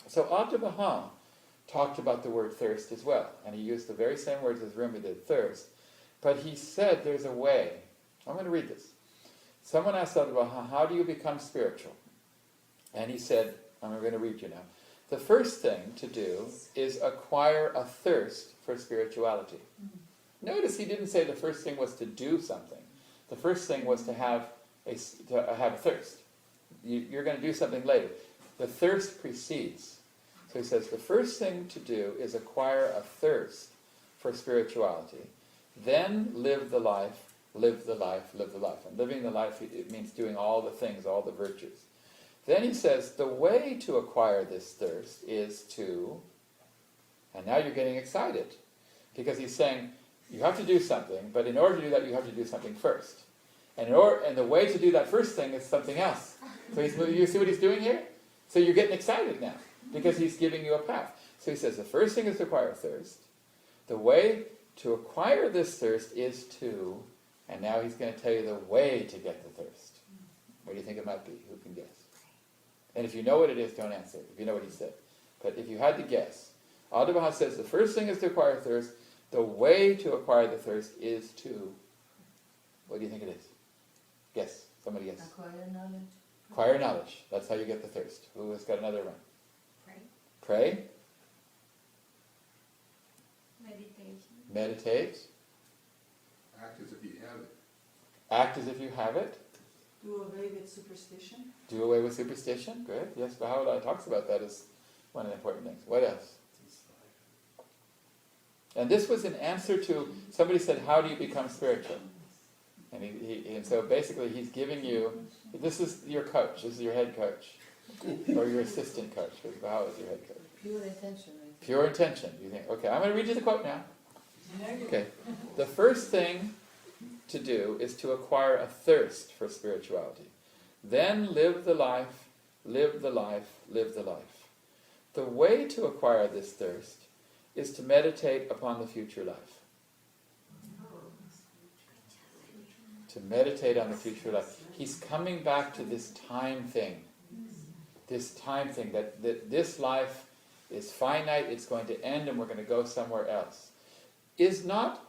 So Abdu'l-Baha talked about the word thirst as well, and he used the very same words as Rumi did, thirst. But he said there's a way. I'm going to read this. Someone asked Abdu'l-Baha, how do you become spiritual? And he said, I'm going to read you now. The first thing to do is acquire a thirst for spirituality. Notice he didn't say the first thing was to do something. The first thing was to have a thirst. You're going to do something later. The thirst precedes. So he says the first thing to do is acquire a thirst for spirituality. Then live the life, live the life, live the life. And living the life, it means doing all the things, all the virtues. Then he says the way to acquire this thirst is to, and now you're getting excited, because he's saying you have to do something, but in order to do that you have to do something first. And the way to do that first thing is something else. So you see what he's doing here? So you're getting excited now, because he's giving you a path. So he says the first thing is to acquire thirst. The way to acquire this thirst is to, and now he's going to tell you the way to get the thirst. What do you think it might be? Who can guess? And if you know what it is, don't answer it, if you know what he said. But if you had to guess, Abdu'l-Baha says the first thing is to acquire thirst. The way to acquire the thirst is to, what do you think it is? Guess. Somebody guess. Acquire knowledge. Acquire knowledge. That's how you get the thirst. Who has got another one? Pray. Pray. Meditation. Meditate. Act as if you have it. Act as if you have it. Do away with superstition. Do away with superstition. Good. Yes, Baha'u'llah talks about that as one of the important things. What else? And this was an answer to, somebody said, how do you become spiritual? And so basically he's giving you, this is your coach, this is your head coach, or your assistant coach, because Baha'u'llah is your head coach. Pure intention. Right? Pure intention. You think, okay, I'm going to read you the quote now. Okay. The first thing to do is to acquire a thirst for spirituality. Then live the life, live the life, live the life. The way to acquire this thirst is to meditate upon the future life. To meditate on the future life. He's coming back to this time thing. This time thing, that this life is finite, it's going to end, and we're going to go somewhere else. Is not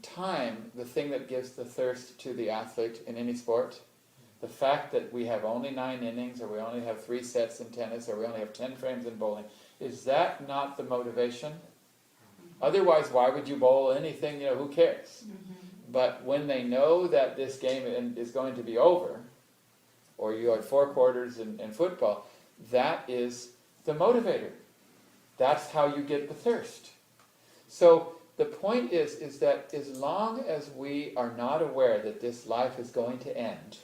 time the thing that gives the thirst to the athlete in any sport? The fact that we have only 9 innings, or we only have 3 sets in tennis, or we only have 10 frames in bowling, is that not the motivation? Otherwise, why would you bowl anything? You know, who cares? But when they know that this game is going to be over, or you have 4 quarters in football, that is the motivator. That's how you get the thirst. So the point is that as long as we are not aware that this life is going to end,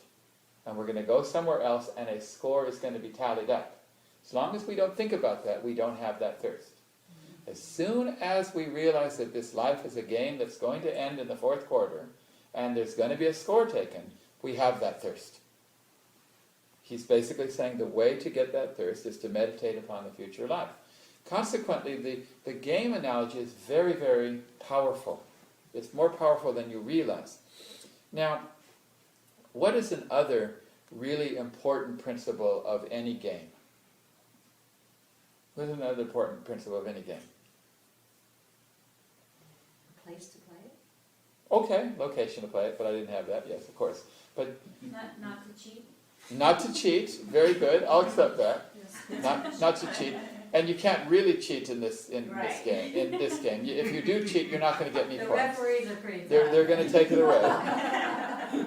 and we're going to go somewhere else, and a score is going to be tallied up, As long as we don't think about that, we don't have that thirst. As soon as we realize that this life is a game that's going to end in the fourth quarter, and there's going to be a score taken, we have that thirst. He's basically saying the way to get that thirst is to meditate upon the future life. Consequently, the game analogy is very, very powerful. It's more powerful than you realize. Now, what is another really important principle of any game? What is another important principle of any game? A place to play it? Okay, location to play it, but I didn't have that, yes, of course. But Not to cheat. not to cheat, very good, I'll accept that. Not to cheat. And you can't really cheat in this Right. game. In this game, if you do cheat, you're not going to get any The points. referees are pretty They're going to take it away.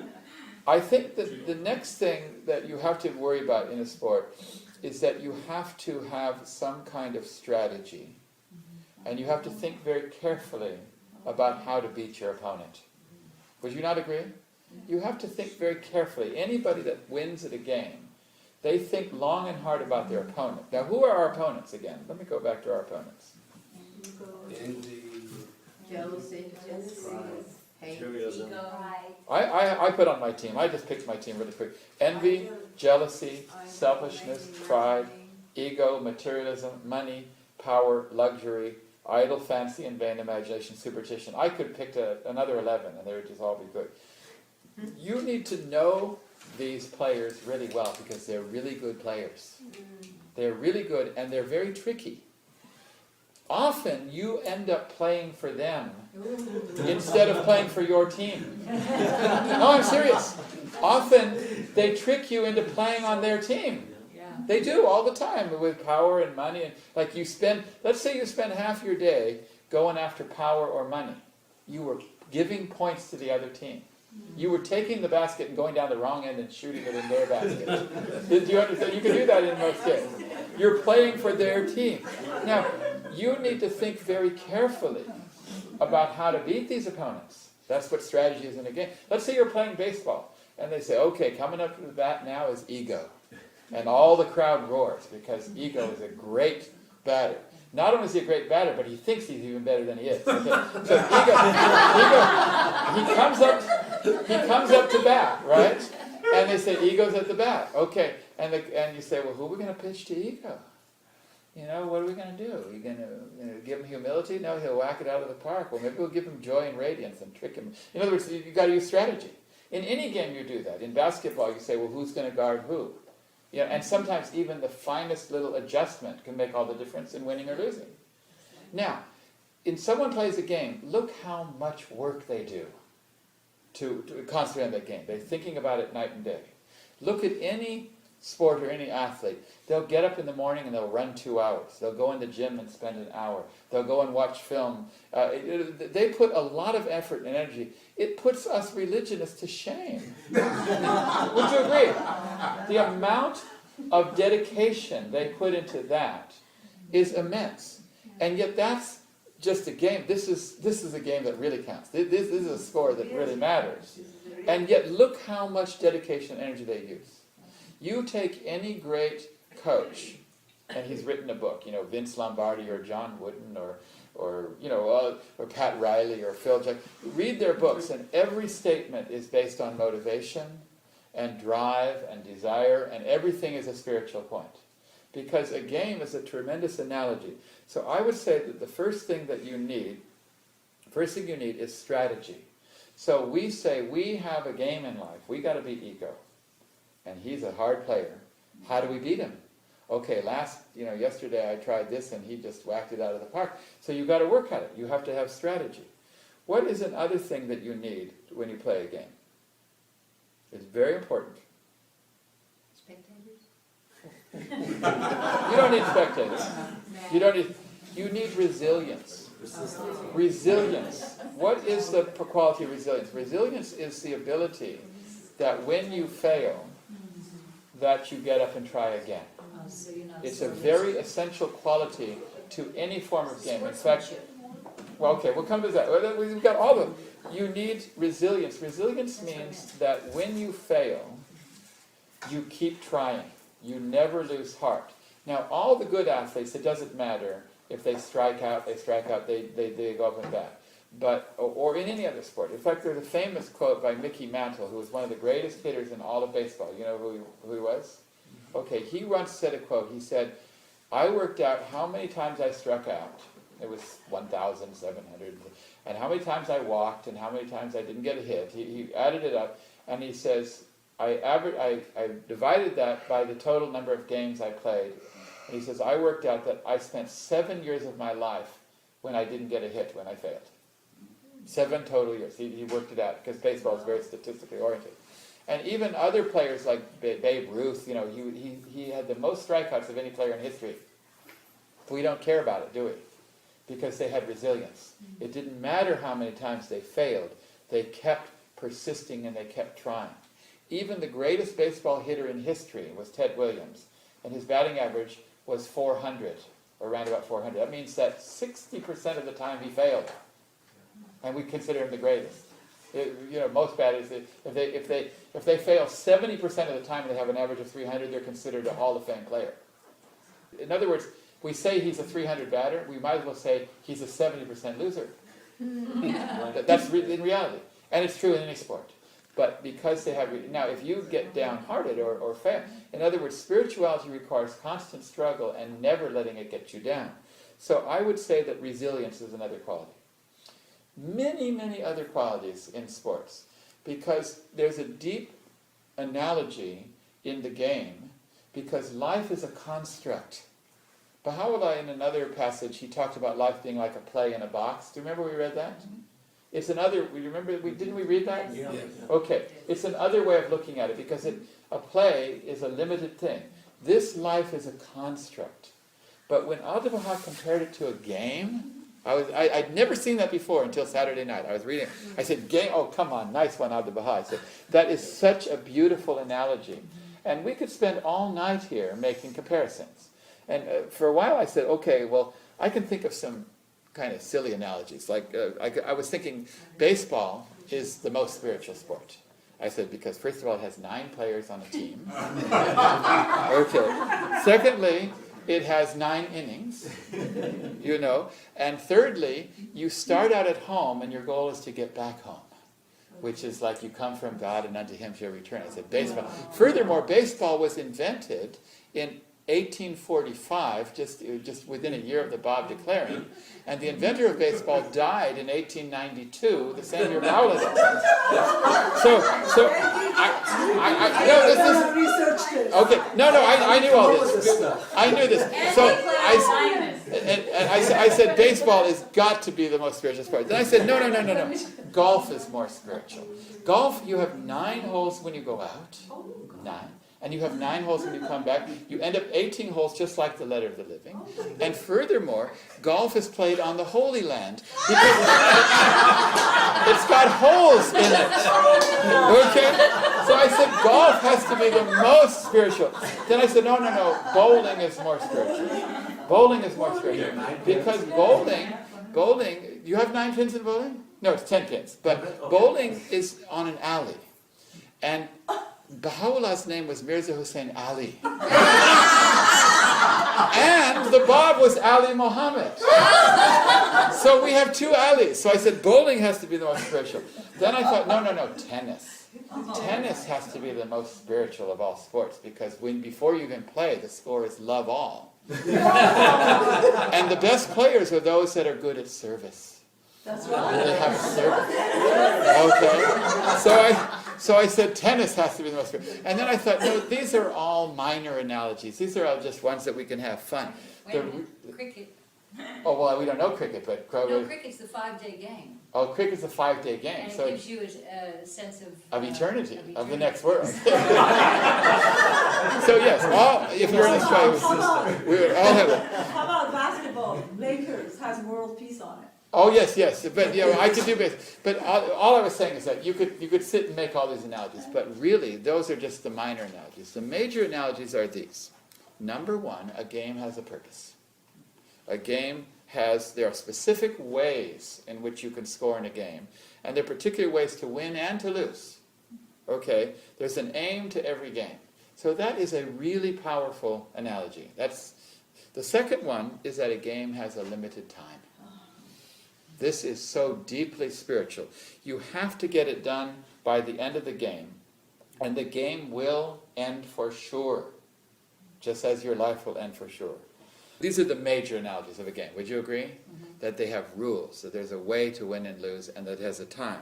I think that the next thing that you have to worry about in a sport is that you have to have some kind of strategy. And you have to think very carefully about how to beat your opponent. Would you not agree? You have to think very carefully. Anybody that wins at a game, they think long and hard about their opponent. Now, who are our opponents again? Let me go back to our opponents. Envy, Jealousy, hate, Materialism. I put on my team, I just picked my team really quick. Envy, jealousy, selfishness, pride, ego, materialism, money, power, luxury, idle fancy and vain imagination, superstition. I could pick another 11 and they would just all be good. You need to know these players really well because they're really good players. They're really good and they're very tricky. Often you end up playing for them instead of playing for your team. No, I'm serious. Often they trick you into playing on their team. yeah. They do all the time with power and money. And like let's say you spend half your day going after power or money. You were giving points to the other team. You were taking the basket and going down the wrong end and shooting it in their basket. Did you understand? You can do that in most games. You're playing for their team. Now, you need to think very carefully about how to beat these opponents. That's what strategy is in a game. Let's say you're playing baseball, and they say, okay, coming up to the bat now is Ego. And all the crowd roars, because Ego is a great batter. Not only is he a great batter, but he thinks he's even better than he is. Okay? So Ego, he comes up to bat, right? And they say, Ego's at the bat. Okay, and you say, well, who are we going to pitch to Ego? You know, what are we going to do? Are you going to give him humility? No, he'll whack it out of the park. Well, maybe we'll give him joy and radiance and trick him. In other words, you've got to use strategy. In any game you do that. In basketball, you say, well, who's going to guard who? You know, and sometimes even the finest little adjustment can make all the difference in winning or losing. Now, in someone plays a game, look how much work they do to concentrate on that game. They're thinking about it night and day. Look at any sport or any athlete. They'll get up in the morning and they'll run 2 hours. They'll go in the gym and spend an hour. They'll go and watch film. They put a lot of effort and energy. It puts us religionists to shame. Would you agree? The amount of dedication they put into that is immense. And yet that's just a game. This is a game that really counts. This is a score that really matters. And yet look how much dedication and energy they use. You take any great coach, and he's written a book, you know, Vince Lombardi or John Wooden or Pat Riley or Phil Jackson. Read their books, and every statement is based on motivation and drive and desire, and everything is a spiritual point. Because a game is a tremendous analogy. So I would say that the first thing you need is strategy. So we say we have a game in life. We got to beat Ego. And he's a hard player. How do we beat him? Okay, yesterday I tried this and he just whacked it out of the park. So you've got to work at it. You have to have strategy. What is another thing that you need when you play a game? It's very important. Spectators? You don't need spectators. You need resilience. Resilience. What is the quality of resilience? Resilience is the ability that when you fail, that you get up and try again. So you're not It's a very essential quality to any form of game. In fact, we'll come to that. We've got all of them. You need resilience. Resilience means that when you fail, you keep trying. You never lose heart. Now, all the good athletes, it doesn't matter if they strike out, they go up and bat. But, or in any other sport. In fact, there's a famous quote by Mickey Mantle, who was one of the greatest hitters in all of baseball. You know who he was? Okay, he once said a quote. He said, I worked out how many times I struck out. It was 1,700. And how many times I walked and how many times I didn't get a hit. He added it up, and he says, I divided that by the total number of games I played. And he says, I worked out that I spent 7 years of my life when I didn't get a hit, when I failed. 7 total years. He worked it out because baseball is very statistically oriented. And even other players like Babe Ruth, he had the most strikeouts of any player in history. We don't care about it, do we? Because they had resilience. It didn't matter how many times they failed. They kept persisting and they kept trying. Even the greatest baseball hitter in history was Ted Williams, and his batting average was 400, or around about 400. That means that 60% of the time he failed, and we consider him the greatest. Most batters, if they fail 70% of the time, they have an average of 300. They're considered a Hall of Fame player. In other words, we say he's a 300 batter. We might as well say he's a 70% loser. That's in reality, and it's true in any sport. But because they have... Now, if you get downhearted or fail... In other words, spirituality requires constant struggle and never letting it get you down. So I would say that resilience is another quality. Many, many other qualities in sports. Because there's a deep analogy in the game, because life is a construct. Baha'u'llah, in another passage, he talked about life being like a play in a box. Do you remember we read that? It's another, didn't we read that? Yeah. Okay, it's another way of looking at it, because a play is a limited thing. This life is a construct. But when Abdu'l-Baha compared it to a game, I'd never seen that before until Saturday night. I was reading, I said, game, oh come on, nice one, Abdu'l-Baha. I said, that is such a beautiful analogy. And we could spend all night here making comparisons. And for a while I said, okay, well, I can think of some kind of silly analogies. Like, I was thinking baseball is the most spiritual sport. I said, because first of all, it has 9 players on a team. Okay. Secondly, it has 9 innings, And thirdly, you start out at home and your goal is to get back home, which is like you come from God and unto him shall return. I said, baseball. Furthermore, baseball was invented in 1845, just within a year of the Bob declaring, and the inventor of baseball died in 1892, the same year Mauland died. So I no, this is okay. No, I knew all this. I knew this. So I said baseball has got to be the most spiritual sport. Then I said no. Golf is more spiritual. Golf, you have 9 holes when you go out. 9. And you have 9 holes when you come back. You end up 18 holes just like the letter of the living. And furthermore, golf is played on the Holy Land because it's got holes in it. Okay? So I said golf has to be the most spiritual. Then I said, no, bowling is more spiritual. Bowling is more spiritual. Because bowling, you have 9 pins in bowling? No, it's 10 pins. But bowling is on an alley. And Baha'u'llah's name was Mirza Hussein Ali. And the Bab was Ali Muhammad. So we have 2 Alis. So I said bowling has to be the most spiritual. Then I thought, no, tennis. Tennis has to be the most spiritual of all sports, because before you even play, the score is love all. And the best players are those that are good at service. That's right. They have service. Okay? So I said tennis has to be the most spiritual. And then I thought, no, these are all minor analogies. These are all just ones that we can have fun. Wait a minute, cricket. Oh, well, we don't know cricket, but... No, cricket's the 5-day game. Oh, cricket's a 5-day game. And So it gives you a sense of eternity, of of the eternity. next world. So yes, if you're in Australia, we would all have it. How about basketball? Lakers has world peace on it. Oh yes, but I could do this. But all I was saying is that you could sit and make all these analogies, but really those are just the minor analogies. The major analogies are these. Number 1, a game has a purpose. A game there are specific ways in which you can score in a game, and there are particular ways to win and to lose. Okay, there's an aim to every game. So that is a really powerful analogy. The second one is that a game has a limited time. This is so deeply spiritual. You have to get it done by the end of the game, and the game will end for sure, just as your life will end for sure. These are the major analogies of a game. Would you agree? That they have rules, that there's a way to win and lose, and that it has a time.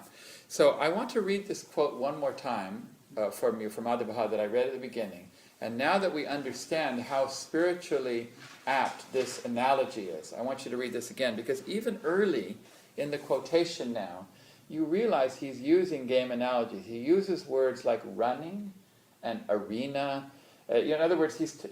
So I want to read this quote one more time from Abdu'l-Baha that I read at the beginning. And now that we understand how spiritually apt this analogy is, I want you to read this again, because even early in the quotation now, you realize he's using game analogies. He uses words like running and arena. In other words, he's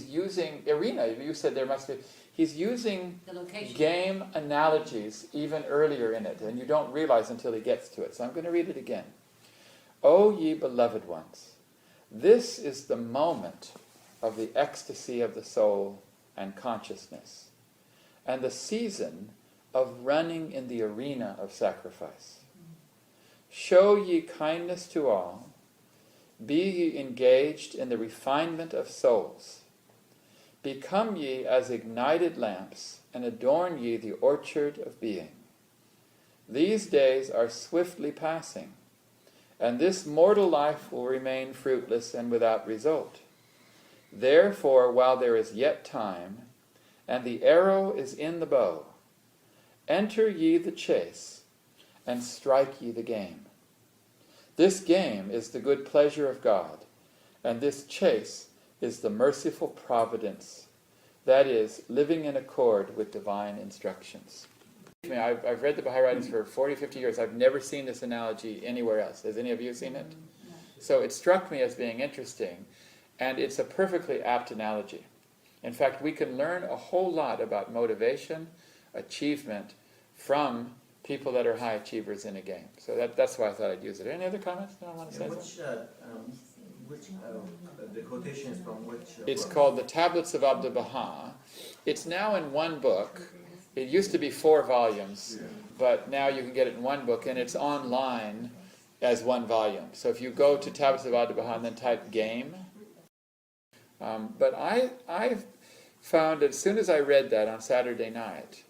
using arena. You said there must be. He's using The location. game analogies even earlier in it, and you don't realize until he gets to it. So I'm going to read it again. O ye beloved ones, this is the moment of the ecstasy of the soul and consciousness, and the season of running in the arena of sacrifice. Show ye kindness to all, be ye engaged in the refinement of souls, become ye as ignited lamps, and adorn ye the orchard of being. These days are swiftly passing, and this mortal life will remain fruitless and without result. Therefore, while there is yet time, and the arrow is in the bow, enter ye the chase, and strike ye the game. This game is the good pleasure of God, and this chase is the merciful providence, that is, living in accord with divine instructions. I've read the Baha'i writings for 40, 50 years. I've never seen this analogy anywhere else. Has any of you seen it? So it struck me as being interesting, and it's a perfectly apt analogy. In fact, we can learn a whole lot about motivation, achievement, from people that are high achievers in a game. So that's why I thought I'd use it. Any other comments? No, I want to say something. The quotation is from which? It's book? called The Tablets of Abdu'l-Baha. It's now in one book. It used to be 4 volumes, but now you can get it in one book, and it's online as one volume. So if you go to Tablets of Abdu'l-Baha and then type game, but I found as soon as I read that on Saturday night,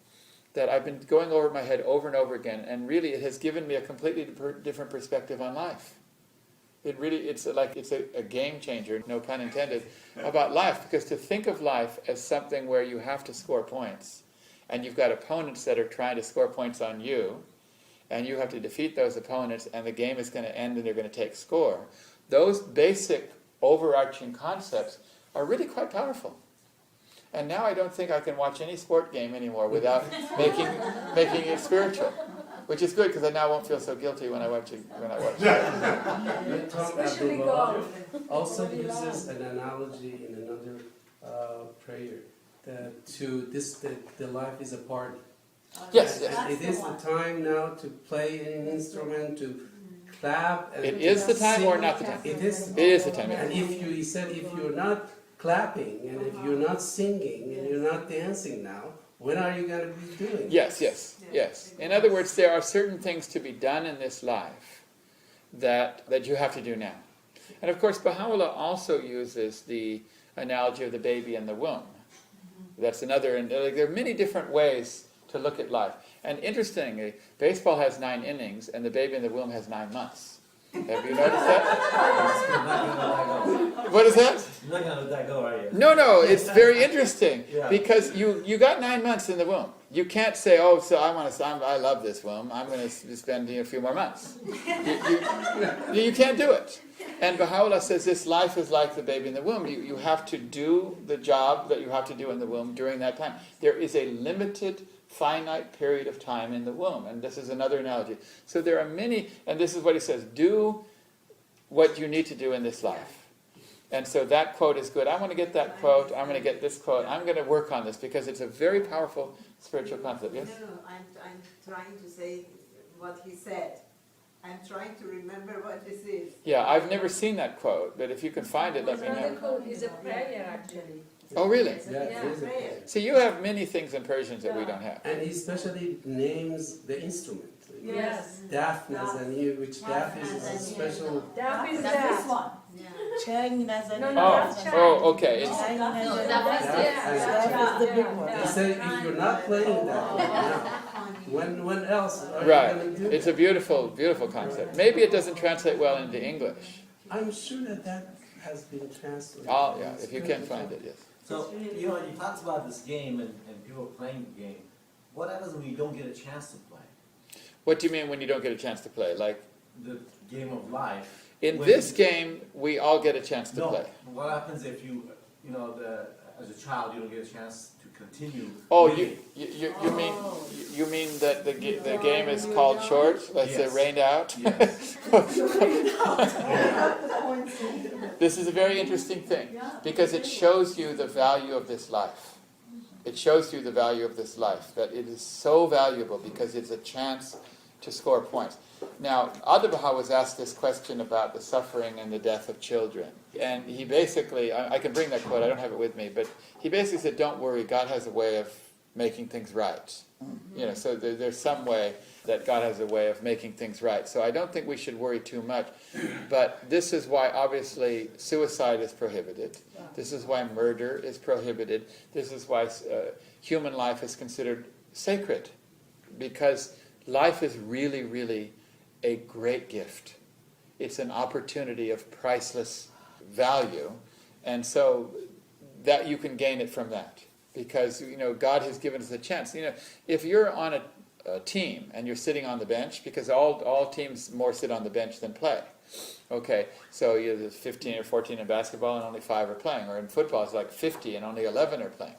that I've been going over my head over and over again, and really it has given me a completely different perspective on life. It's a game changer, no pun intended, about life, because to think of life as something where you have to score points, and you've got opponents that are trying to score points on you, and you have to defeat those opponents, and the game is going to end and they're going to take score. Those basic overarching concepts are really quite powerful. And now I don't think I can watch any sport game anymore without making it spiritual, which is good because I now won't feel so guilty when I watch it. Especially golf. Also uses an analogy in another prayer that the life is a party. Yes, yes. And it is the time now to play an instrument, to clap. And It is the time or sing. not the time? It is. It is the time. And he said, if you're not clapping and if you're not singing and you're not dancing now, when are you going to be doing it? Yes. In other words, there are certain things to be done in this life that you have to do now. And of course, Baha'u'llah also uses the analogy of the baby in the womb. That's another, and there are many different ways to look at life. And interestingly, baseball has 9 innings and the baby in the womb has 9 months. Have you noticed that? What is that? You're not going to let that go, are you? No, it's very interesting Yeah. because you got 9 months in the womb. You can't say, oh, so I love this womb. I'm going to spend a few more months. You can't do it. And Baha'u'llah says this life is like the baby in the womb. You have to do the job that you have to do in the womb during that time. There is a limited, finite period of time in the womb. And this is another analogy. So there are many, and this is what he says, do what you need to do in this life. And so that quote is good. I want to get that quote. I'm going to get this quote. I'm going to work on this because it's a very powerful spiritual concept. Yes? No, I'm trying to say what he said. I'm trying to remember what this is. Yeah, I've never seen that quote, but if you can find it, let me Another know. quote is a prayer, actually. Oh, really? Yeah, it is a prayer. See, you have many things in Persians that we don't have. And he especially names the instrument. Yes. Daphne, and which Daphne is a special. That is That's this that. one. Chang Nazanin. No, no, that's Chang. Oh, okay, it's, Chang No, Nazanin. that was That is the big one. He said if you're not playing that one now, when else are right, you going to do it's that? a beautiful, beautiful concept. Maybe it doesn't translate well into English. I'm sure that has been translated. Oh, yeah, if you can find it, yes. So, you know, you talked about this game and people playing the game. What happens when you don't get a chance to play? What do you mean when you don't get a chance to play? Like, The game of life. in When this you- game, we all get a chance to No, play. what happens if you know, as a child, you don't get a chance to continue? Oh, winning? you mean that the game is called short? Let's say Yes. rained out? Yes. This is a very interesting thing, because it shows you the value of this life. It shows you the value of this life, that it is so valuable because it's a chance to score points. Now, Abdu'l-Baha was asked this question about the suffering and the death of children. And he basically, I can bring that quote, I don't have it with me, but he basically said, don't worry, God has a way of making things right. You know, so there's some way that God has a way of making things right. So I don't think we should worry too much. But this is why, obviously, suicide is prohibited. This is why murder is prohibited. This is why human life is considered sacred. Because life is really, really a great gift. It's an opportunity of priceless value. And so that you can gain it from that. Because, you know, God has given us a chance. You know, if you're on a team and you're sitting on the bench, because all teams more sit on the bench than play. Okay, so there's 15 or 14 in basketball and only 5 are playing. Or in football it's like 50 and only 11 are playing.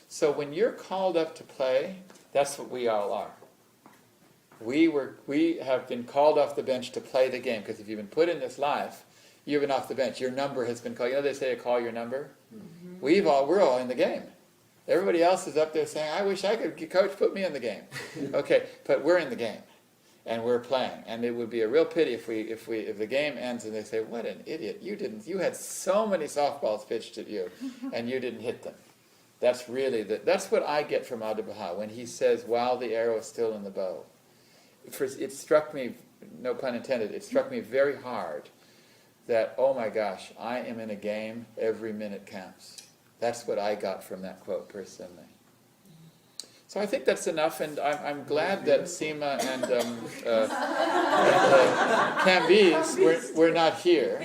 So when you're called up to play, that's what we all are. We have been called off the bench to play the game, because if you've been put in this life, you've been off the bench. Your number has been called. You know they say call your number? We're all in the game. Everybody else is up there saying, I wish I could, coach, put me in the game. Okay, but we're in the game, and we're playing. And it would be a real pity if the game ends and they say, what an idiot, you had so many softballs pitched at you, and you didn't hit them. That's really, that's what I get from Abdu'l-Baha when he says, while the arrow is still in the bow. It struck me, no pun intended, it struck me very hard that, oh my gosh, I am in a game, every minute counts. That's what I got from that quote personally. So I think that's enough, and I'm glad that Seema and Camby's were not here,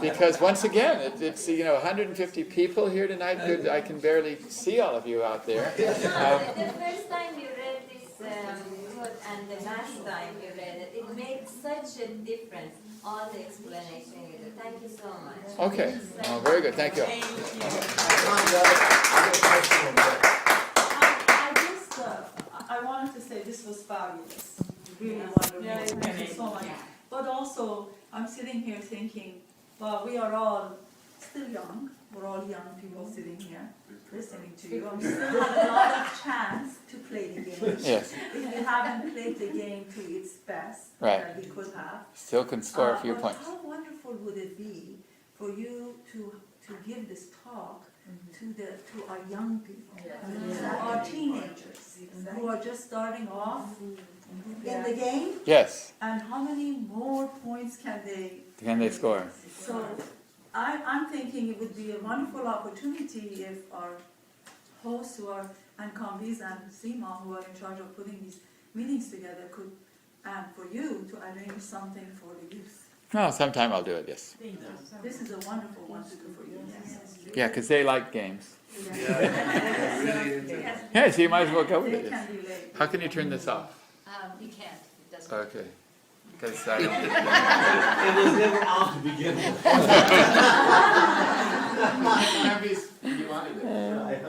because once again, it's 150 people here tonight. I can barely see all of you out there. The first time you read this quote and the last time you read it, it made such a difference. All the explanation you did. Thank you so much. Okay, oh, very good. Thank you. I wanted to say this was fabulous, really wonderful, thank you so much. But also, I'm sitting here thinking, well, we are all still young, we're all young people sitting here, listening to you. We still have a lot of chance to play the game. Yes, If we haven't played the game to its best, Right. that we could have. still can score a few But points. how wonderful would it be for you to give this talk to our young people, our teenagers, who are just starting off in the game, Yes, and how many more points can they score? So I'm thinking it would be a wonderful opportunity if our hosts who are, and Kambiz and Seema, who are in charge of putting these meetings together, could, and for you to arrange something for the youth. No, sometime I'll do it, yes. This is a wonderful one to do for you. Yeah, because they like games. Yes. Yeah, so you might as well go with They it. can relate. How can you turn this off? You can't. It doesn't. Okay. Because I don't... It was never on to begin with. You wanted it.